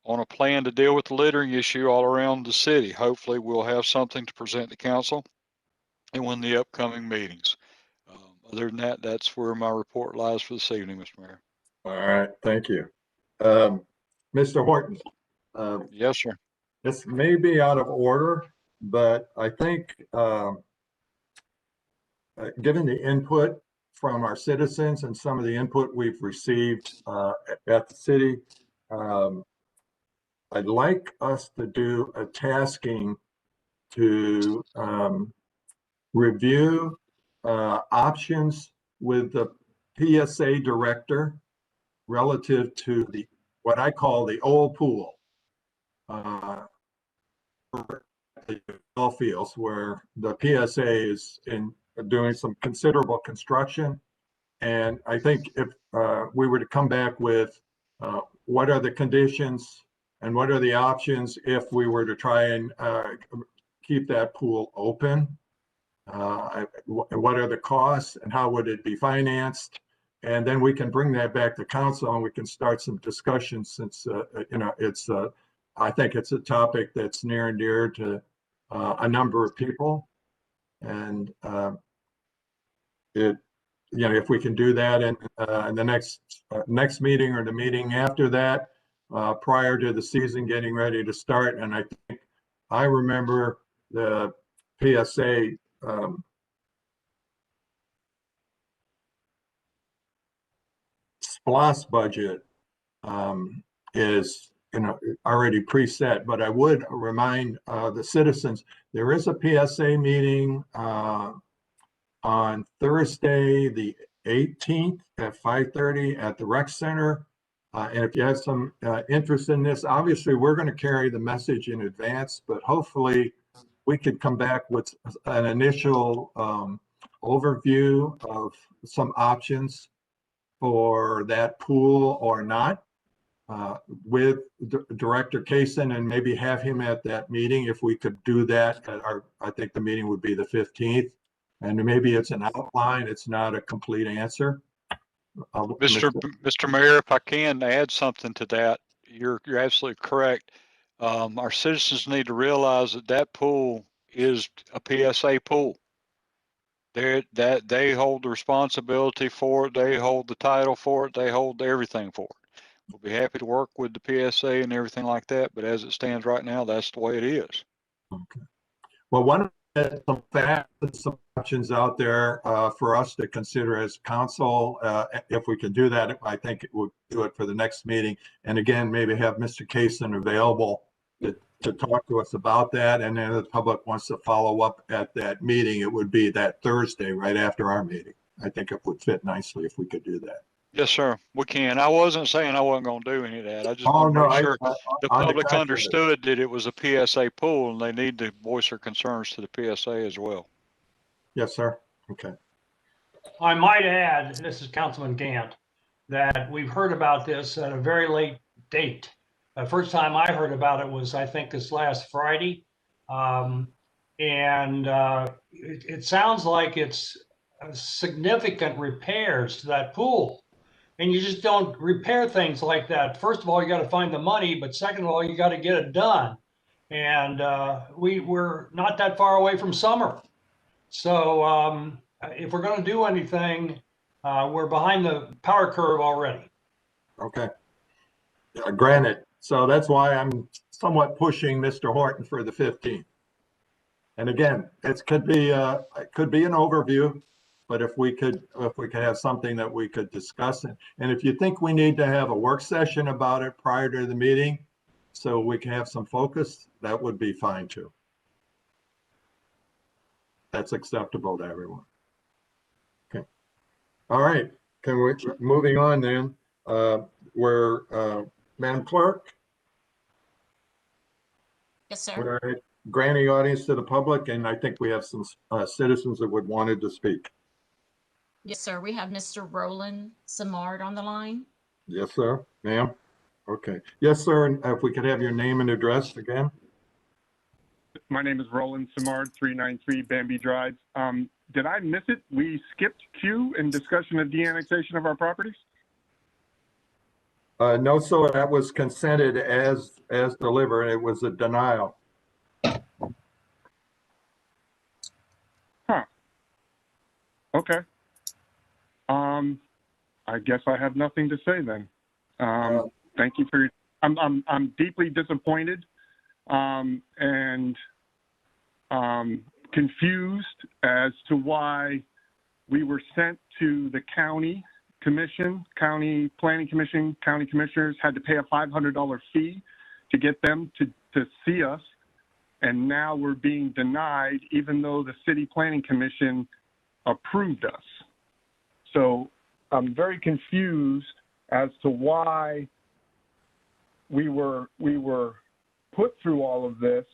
on a plan to deal with the littering issue all around the city. Hopefully we'll have something to present to council in one of the upcoming meetings. Other than that, that's where my report lies for this evening, Mr. Mayor. All right, thank you. Mr. Horton, Yes, sir. this may be out of order, but I think given the input from our citizens and some of the input we've received at the city, I'd like us to do a tasking to review options with the PSA director relative to the what I call the old pool. The ball fields where the PSA is doing some considerable construction. And I think if we were to come back with what are the conditions and what are the options if we were to try and keep that pool open, what are the costs and how would it be financed? And then we can bring that back to council and we can start some discussions since, it's, I think it's a topic that's near and dear to a number of people. And if we can do that in the next meeting or the meeting after that, prior to the season getting ready to start. And I think I remember the PSA SPLOST budget is already preset, but I would remind the citizens there is a PSA meeting on Thursday, the 18th at 5:30 at the rec center. And if you have some interest in this, obviously we're going to carry the message in advance, but hopefully we could come back with an initial overview of some options for that pool or not with Director Kaysen, and maybe have him at that meeting. If we could do that, I think the meeting would be the 15th. And maybe it's an outline, it's not a complete answer. Mr. Mayor, if I can add something to that, you're absolutely correct. Our citizens need to realize that pool is a PSA pool. They hold the responsibility for it. They hold the title for it. They hold everything for it. We'll be happy to work with the PSA and everything like that. But as it stands right now, that's the way it is. Okay. Well, one of some facts and some options out there for us to consider as council. If we can do that, I think it would do it for the next meeting. And again, maybe have Mr. Kaysen available to talk to us about that. And then if the public wants to follow up at that meeting, it would be that Thursday right after our meeting. I think it would fit nicely if we could do that. Yes, sir. We can. I wasn't saying I wasn't going to do any of that. I just want to make sure the public understood that it was a PSA pool and they need to voice their concerns to the PSA as well. Yes, sir. Okay. I might add, and this is Councilman Gant, that we've heard about this at a very late date. The first time I heard about it was, I think, this last Friday. It sounds like it's significant repairs to that pool. And you just don't repair things like that. First of all, you got to find the money, but second of all, you got to get it done. And we're not that far away from summer. So if we're going to do anything, we're behind the power curve already. Okay. Granted. So that's why I'm somewhat pushing Mr. Horton for the 15th. And again, it could be an overview. But if we could have something that we could discuss it. And if you think we need to have a work session about it prior to the meeting, so we can have some focus, that would be fine too. That's acceptable to everyone. Okay. All right. Moving on then, Madam Clerk? Yes, sir. We're granting audience to the public, and I think we have some citizens that would wanted to speak. Yes, sir. We have Mr. Roland Simard on the line. Yes, sir. Ma'am. Okay. Yes, sir. And if we could have your name and address again. My name is Roland Simard, 393 Bambi Drive. Did I miss it? We skipped Q in discussion of de-annexation of our properties? No, sir. That was consented as delivered. It was a denial. Huh. Okay. I guess I have nothing to say then. Thank you for your, I'm deeply disappointed, and confused as to why we were sent to the county commission, county planning commission, county commissioners had to pay a $500 fee to get them to see us. And now we're being denied, even though the city planning commission approved us. So I'm very confused as to why we were put through all of this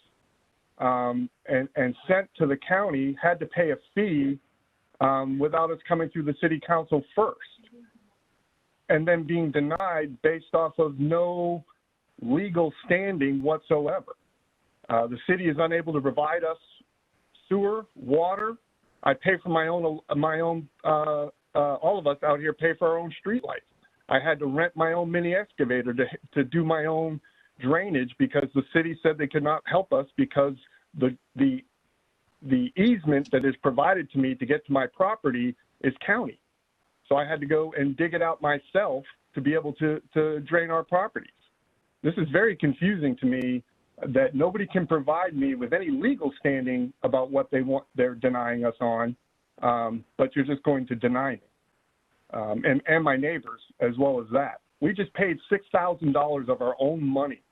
and sent to the county, had to pay a fee without us coming through the city council first, and then being denied based off of no legal standing whatsoever. The city is unable to provide us sewer, water. I pay for my own all of us out here pay for our own street lights. I had to rent my own mini excavator to do my own drainage because the city said they could not help us because the easement that is provided to me to get to my property is county. So I had to go and dig it out myself to be able to drain our properties. This is very confusing to me that nobody can provide me with any legal standing about what they're denying us on, but you're just going to deny me. And my neighbors as well as that. We just paid $6,000 of our own money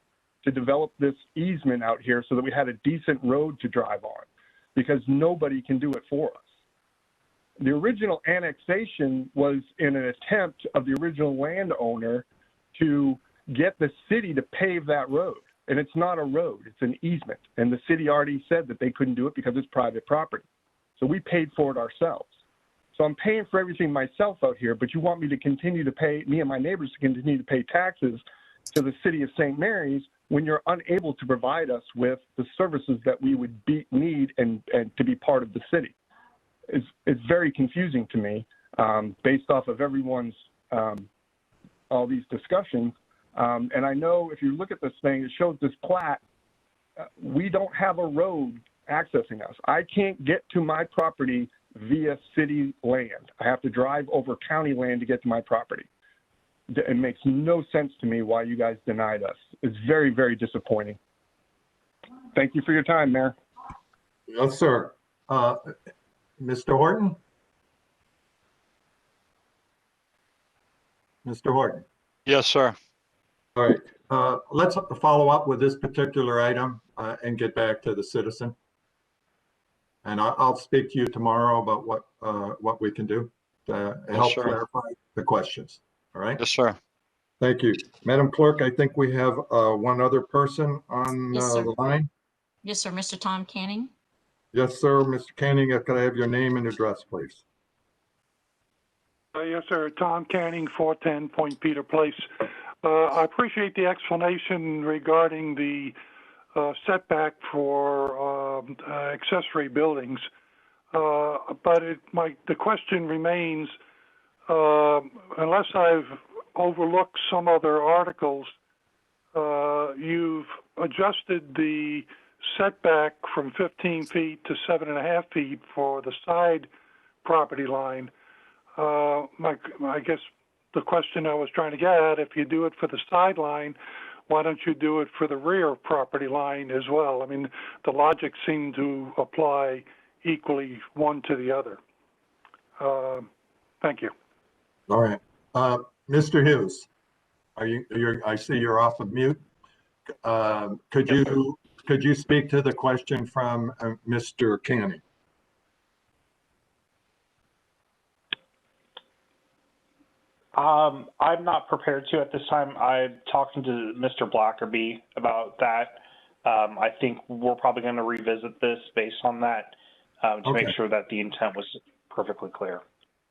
to develop this easement out here so that we had a decent road to drive on, because nobody can do it for us. The original annexation was in an attempt of the original landowner to get the city to pave that road. And it's not a road, it's an easement. And the city already said that they couldn't do it because it's private property. So we paid for it ourselves. So I'm paying for everything myself out here, but you want me to continue to pay, me and my neighbors to continue to pay taxes to the city of St. Mary's when you're unable to provide us with the services that we would need and to be part of the city. It's very confusing to me based off of everyone's, all these discussions. And I know if you look at this thing, it shows this plat, we don't have a road accessing us. I can't get to my property via city land. I have to drive over county land to get to my property. It makes no sense to me why you guys denied us. It's very, very disappointing. Thank you for your time, Mayor. Yes, sir. Mr. Horton? Mr. Horton? Yes, sir. All right. Let's follow up with this particular item and get back to the citizen. And I'll speak to you tomorrow about what we can do to help clarify the questions. All right? Yes, sir. Thank you. Madam Clerk, I think we have one other person on Yes, sir. the line. Yes, sir. Mr. Tom Canning. Yes, sir. Mr. Canning, could I have your name and address, please? Yes, sir. Tom Canning, 410 Point Peter Place. I appreciate the explanation regarding the setback for accessory buildings, but the question remains, unless I've overlooked some other articles, you've adjusted the setback from 15 feet to 7.5 feet for the side property line. I guess the question I was trying to get at, if you do it for the sideline, why don't you do it for the rear property line as well? I mean, the logic seemed to apply equally one to the other. Thank you. All right. Mr. Hughes, I see you're off of mute. Could you speak to the question from Mr. Canning? I'm not prepared to at this time. I'm talking to Mr. Blackerby about that. I think we're probably going to revisit this based on that to make sure that the intent was perfectly clear.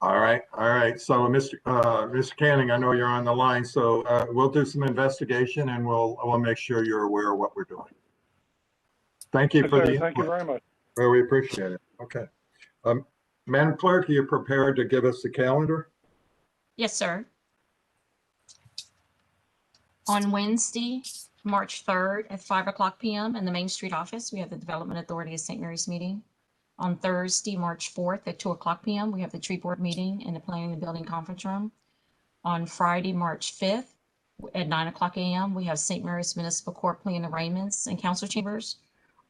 All right. All right. So, Mr. Canning, I know you're on the line, so we'll do some investigation and we'll make sure you're aware of what we're doing. Thank you for the input. Thank you very much. Well, we appreciate it. Okay. Madam Clerk, are you prepared to give us the calendar? Yes, sir. On Wednesday, March 3rd at 5:00 p.m. in the Main Street office, we have the Development Authority of St. Mary's meeting. On Thursday, March 4th at 2:00 p.m., we have the tree board meeting in the Planning and Building Conference Room. On Friday, March 5th at 9:00 a.m., we have St. Mary's Municipal Court Plea and Arraignments and Council Chambers.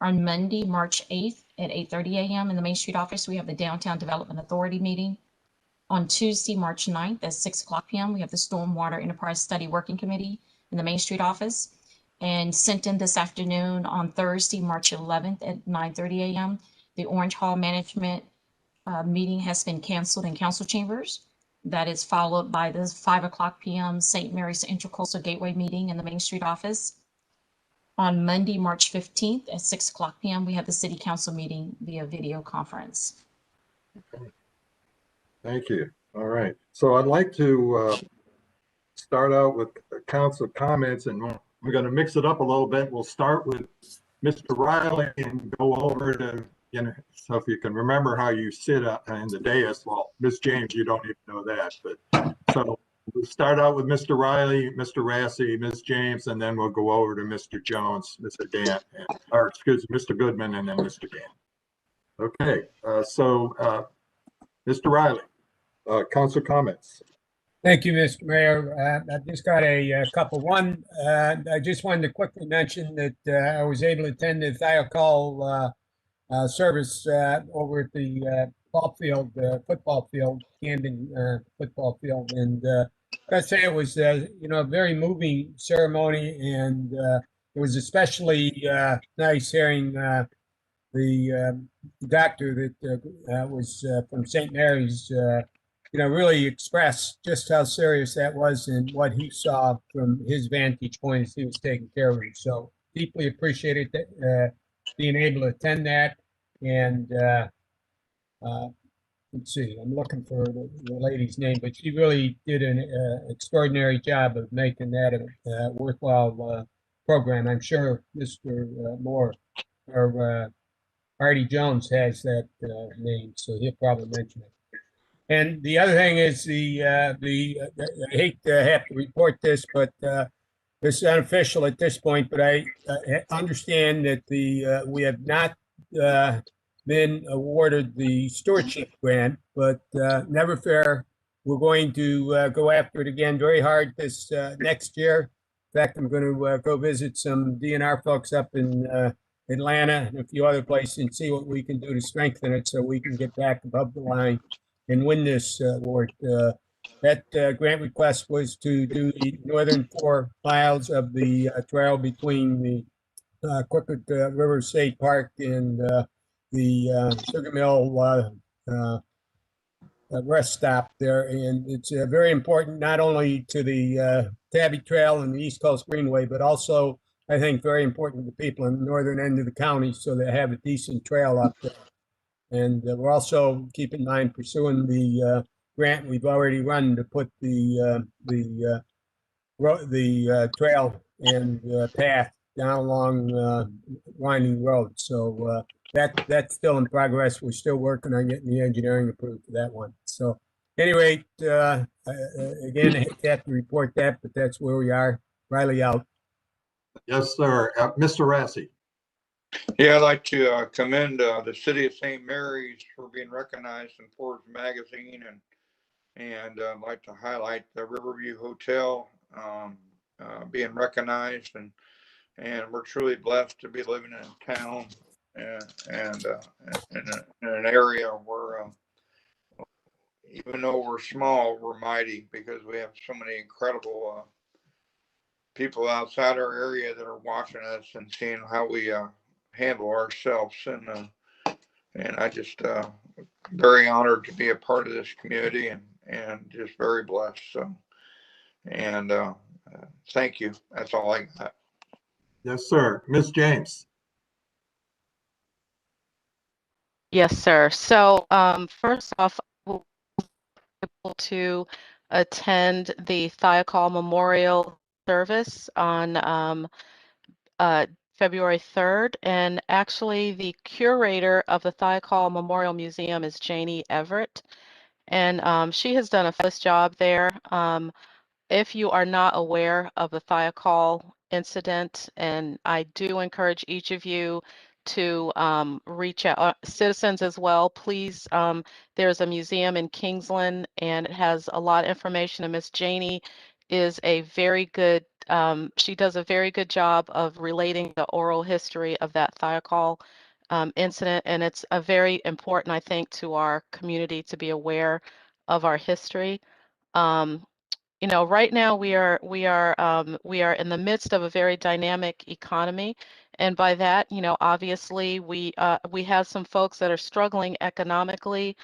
On Monday, March 8th at 8:30 a.m. in the Main Street office, we have the Downtown Development Authority meeting. On Tuesday, March 9th at 6:00 p.m., we have the Stormwater Enterprise Study Working Committee in the Main Street office. And sent in this afternoon on Thursday, March 11th at 9:30 a.m., the Orange Hall Management meeting has been canceled in Council Chambers. That is followed by the 5:00 p.m. St. Mary's Intracoastal Gateway meeting in the Main Street office. On Monday, March 15th at 6:00 p.m., we have the City Council meeting via video conference. Thank you. All right. So I'd like to start out with council comments, and we're going to mix it up a little bit. We'll start with Mr. Riley and go over to, so if you can remember how you sit in the dais. Well, Ms. James, you don't even know that, but so we'll start out with Mr. Riley, Mr. Rassi, Ms. James, and then we'll go over to Mr. Jones, Mr. Gant, or excuse me, Mr. Goodman, and then Mr. Gant. Okay, Mr. Riley, council comments. Thank you, Mr. Mayor. I've just got a couple. One, I just wanted to quickly mention that I was able to attend the Thiokol service over at the football field, Camden football field, and I'd say it was a very moving ceremony, and it was especially nice hearing the doctor that was from St. Mary's. Really express just how serious that was and what he saw from his vantage point as he was taking care of him. So deeply appreciated that, being able to attend that. And let's see, I'm looking for the lady's name, but she really did an extraordinary job of making that a worthwhile program. I'm sure Mr. Moore or Artie Jones has that name, so he'll probably mention it. And the other thing is I hate to have to report this, but this is unofficial at this point, but I understand that we have not been awarded the stewardship grant, but never fear, we're going to go after it again very hard this next year. In fact, I'm going to go visit some DNR folks up in Atlanta and a few other places and see what we can do to strengthen it so we can get back above the line and win this award. That grant request was to do the northern 4 miles of the trail between the Crooked River State Park and the Sugar Mill rest stop there. And it's very important not only to the Tabby Trail and the East Coast Greenway, but also I think very important to people in the northern end of the county so they have a decent trail up there. And we're also, keep in mind, pursuing the grant we've already run to put the trail and path down along Winding Road. So that's still in progress. We're still working on getting the engineering approved for that one. So anyway, again, I hate to have to report that, but that's where we are. Riley out. Yes, sir. Mr. Rassi. Yeah, I'd like to commend the city of St. Mary's for being recognized in Forbes magazine, and I'd like to highlight the Riverview Hotel being recognized, and we're truly blessed to be living in a town and in an area where even though we're small, we're mighty because we have so many incredible people outside our area that are watching us and seeing how we handle ourselves, and I just very honored to be a part of this community and just very blessed. So, and thank you. That's all I got. Yes, sir. Ms. James. Yes, sir. So first off, we'll be able to attend the Thiokol Memorial service on February 3rd. And actually, the curator of the Thiokol Memorial Museum is Janie Everett. And she has done a fabulous job there. If you are not aware of the Thiokol incident, and I do encourage each of you to reach out, citizens as well, please. There's a museum in Kingsland and it has a lot of information, and Miss Janie is a very good, she does a very good job of relating the oral history of that Thiokol incident, and it's a very important, I think, to our community to be aware of our history. You know, right now we are in the midst of a very dynamic economy, and by that, you know, obviously we have some folks that are struggling economically.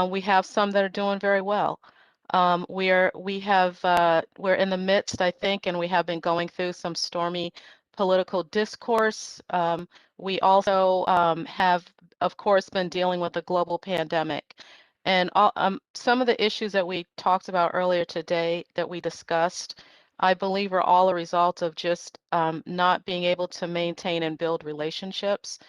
We have some that are doing very well. We're in the midst, I think, and we have been going through some stormy political discourse. We also have, of course, been dealing with a global pandemic. And some of the issues that we talked about earlier today that we discussed, I believe are all a result of just not being able to maintain and build relationships.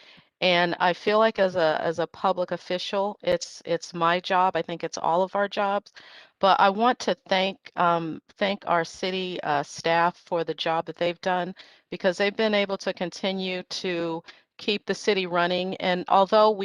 And I feel like as a public official, it's my job. I think it's all of our jobs. But I want to thank our city staff for the job that they've done, because they've been able to continue to keep the city running. And although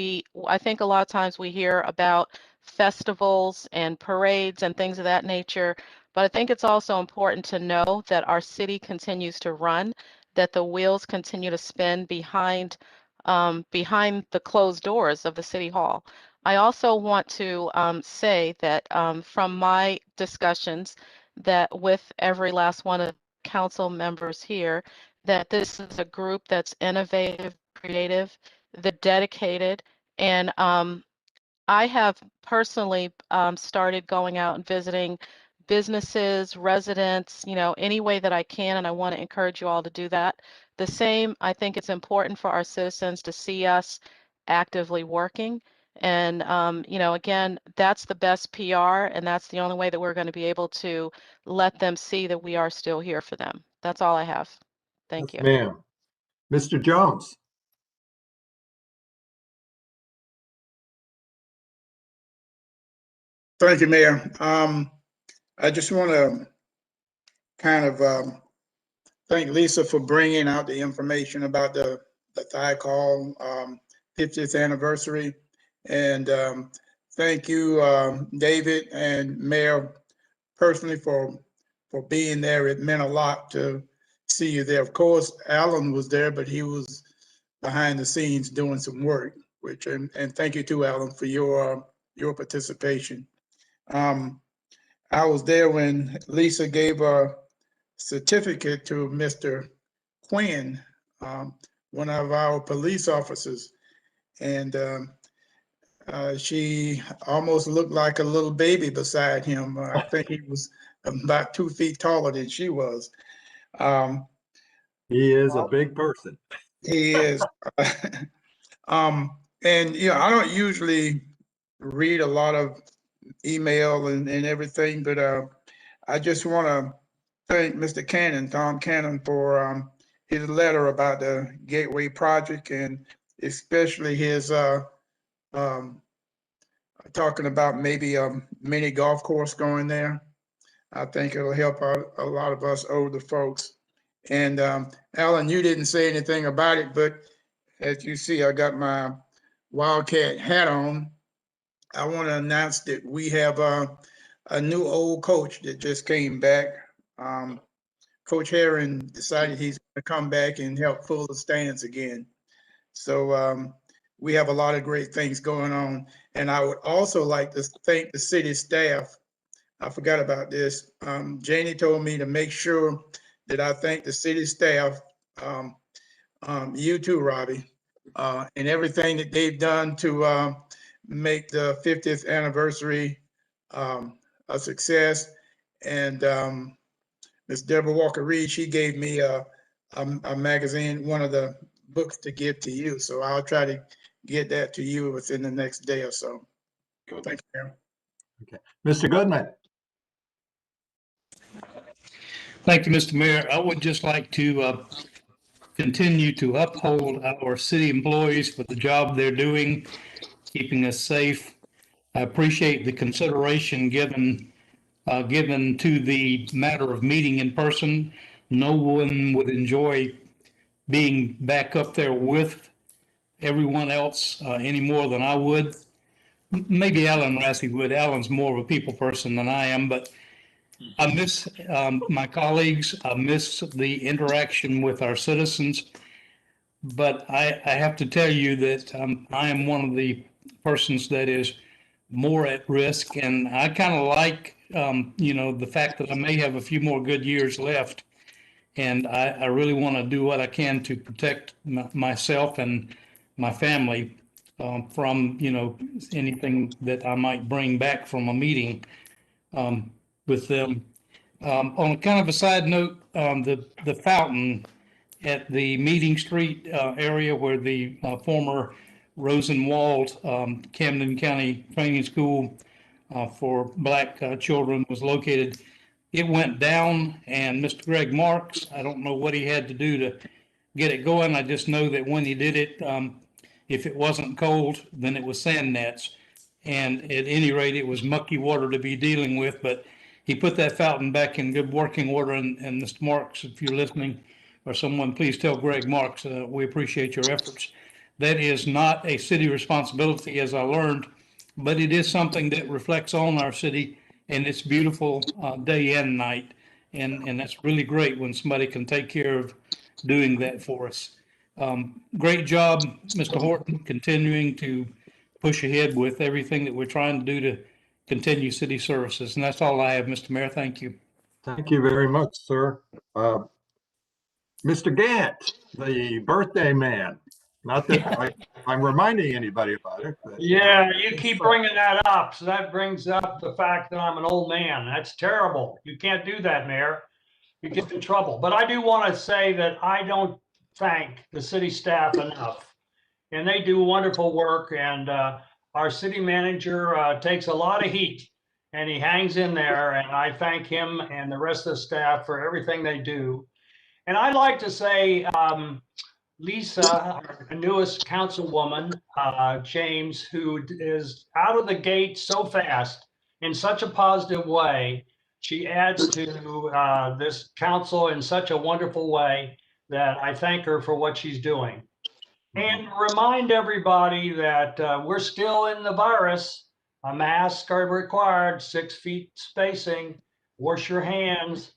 I think a lot of times we hear about festivals and parades and things of that nature, but I think it's also important to know that our city continues to run, that the wheels continue to spin behind the closed doors of the City Hall. I also want to say that from my discussions that with every last one of the council members here, that this is a group that's innovative, creative, the dedicated, and I have personally started going out and visiting businesses, residents, you know, any way that I can, and I want to encourage you all to do that. The same, I think it's important for our citizens to see us actively working. And, you know, again, that's the best PR, and that's the only way that we're going to be able to let them see that we are still here for them. That's all I have. Thank Yes, you. ma'am. Mr. Jones? Thank you, Mayor. I just want to kind of thank Lisa for bringing out the information about the Thiokol 50th anniversary. And thank you, David and Mayor, personally for being there. It meant a lot to see you there. Of course, Alan was there, but he was behind the scenes doing some work, and thank you to Alan for your participation. I was there when Lisa gave a certificate to Mr. Quinn, one of our police officers, and she almost looked like a little baby beside him. I think he was about 2 feet taller than she was. He is a big person. He is. And you know, I don't usually read a lot of email and everything, but I just want to thank Mr. Cannon, Tom Cannon, for his letter about the Gateway project, and especially his talking about maybe a mini golf course going there. I think it'll help out a lot of us older folks. And Alan, you didn't say anything about it, but as you see, I got my Wildcat hat on. I want to announce that we have a new old coach that just came back. Coach Herron decided he's going to come back and help fill the stands again. So we have a lot of great things going on. And I would also like to thank the city staff. I forgot about this. Janie told me to make sure that I thank the city staff, you too, Robbie, and everything that they've done to make the 50th anniversary a success. And Ms. Deborah Walker Reed, she gave me a magazine, one of the books to give to you. So I'll try to get that to you within the next day or so. Thank you, Mayor. Okay. Mr. Goodman? Thank you, Mr. Mayor. I would just like to continue to uphold our city employees for the job they're doing, keeping us safe. I appreciate the consideration given to the matter of meeting in person. No one would enjoy being back up there with everyone else any more than I would. Maybe Alan Rassi would. Alan's more of a people person than I am, but I miss my colleagues. I miss the interaction with our citizens. But I have to tell you that I am one of the persons that is more at risk, and I kind of like, the fact that I may have a few more good years left. And I really want to do what I can to protect myself and my family from, anything that I might bring back from a meeting with them. On a kind of a side note, the fountain at the Meeting Street area where the former Rosenwald Camden County Training School for Black children was located. It went down, and Mr. Greg Marks, I don't know what he had to do to get it going. I just know that when he did it, if it wasn't cold, then it was sand nets. And at any rate, it was mucky water to be dealing with, but he put that fountain back in good working order. And Mr. Marks, if you're listening, or someone, please tell Greg Marks, we appreciate your efforts. That is not a city responsibility, as I learned, but it is something that reflects on our city, and it's beautiful day and night. And that's really great when somebody can take care of doing that for us. Great job, Mr. Horton, continuing to push ahead with everything that we're trying to do to continue city services. And that's all I have, Mr. Mayor. Thank you. Thank you very much, sir. Mr. Gant, the birthday man. Not that I'm reminding anybody about it. But, Yeah, you keep bringing that up. So that brings up the fact that I'm an old man. That's terrible. You can't do that, Mayor. You get in trouble. But I do want to say that I don't thank the city staff enough. And they do wonderful work. And our city manager takes a lot of heat, and he hangs in there. And I thank him and the rest of the staff for everything they do. And I'd like to say, Lisa, our newest councilwoman, James, who is out of the gate so fast in such a positive way, she adds to this council in such a wonderful way that I thank her for what she's doing. And remind everybody that we're still in the virus. A mask are required, 6 feet spacing, wash your hands.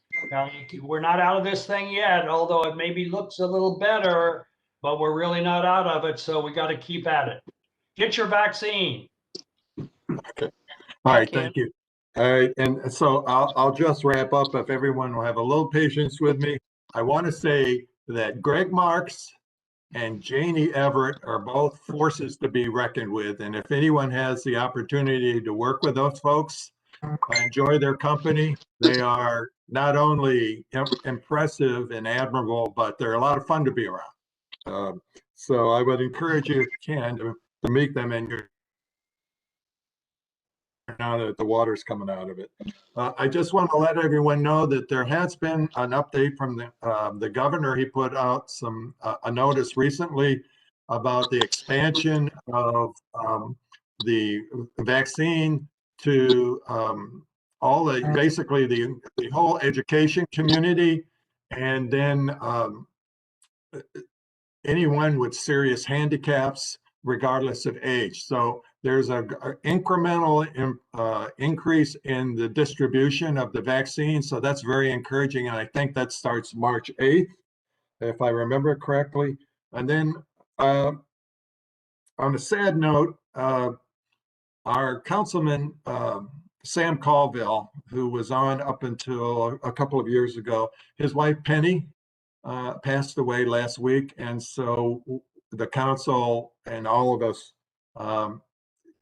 We're not out of this thing yet, although it maybe looks a little better, but we're really not out of it. So we got to keep at it. Get your vaccine. Okay. All right. Thank you. All right. And so I'll just wrap up. If everyone will have a little patience with me, I want to say that Greg Marks and Janie Everett are both forces to be reckoned with. And if anyone has the opportunity to work with those folks, I enjoy their company. They are not only impressive and admirable, but they're a lot of fun to be around. So I would encourage you, if you can, to meet them in your, now that the water's coming out of it. I just want to let everyone know that there has been an update from the governor. He put out a notice recently about the expansion of the vaccine to basically the whole education community, and then anyone with serious handicaps, regardless of age. So there's an incremental increase in the distribution of the vaccine. So that's very encouraging. And I think that starts March 8th, if I remember correctly. And then on a sad note, our councilman, Sam Colville, who was on up until a couple of years ago, his wife Penny passed away last week. And so the council and all of us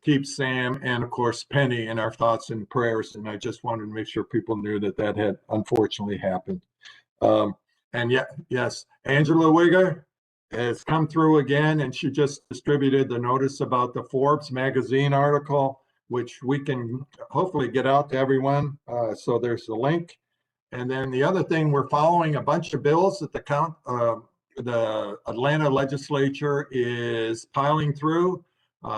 keep Sam and of course Penny in our thoughts and prayers. And I just wanted to make sure people knew that that had unfortunately happened. And yes, Angela Wigger has come through again, and she just distributed the notice about the Forbes magazine article, which we can hopefully get out to everyone. So there's the link. And then the other thing, we're following a bunch of bills that the Atlanta legislature is piling through.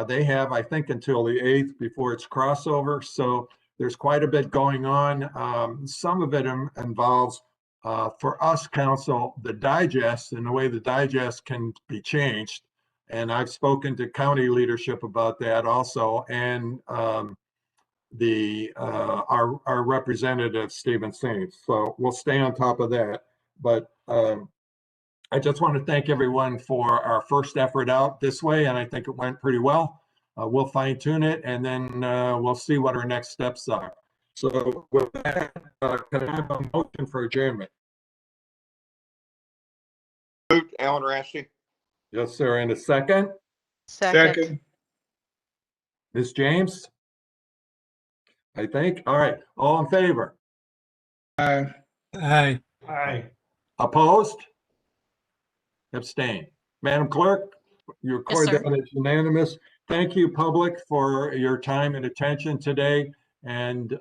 They have, I think, until the 8th before it's crossover. So there's quite a bit going on. Some of it involves, for us, council, the digest and the way the digest can be changed. And I've spoken to county leadership about that also, and our representative, Stephen Saints. So we'll stay on top of that. But I just want to thank everyone for our first effort out this way, and I think it went pretty well. We'll fine tune it, and then we'll see what our next steps are. So with that, can I have a motion for adjournment? Moved, Alan Rassi. Yes, sir. In a second, Second. Ms. James? I think. All right. All in favor? Aye. Aye. Opposed? Abstain. Madam Clerk, you record sir. that as unanimous. Thank you, public, for your time and attention today. And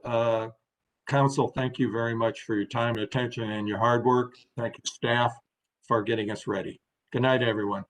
council, thank you very much for your time and attention and your hard work. Thank you, staff, for getting us ready. Good night, everyone.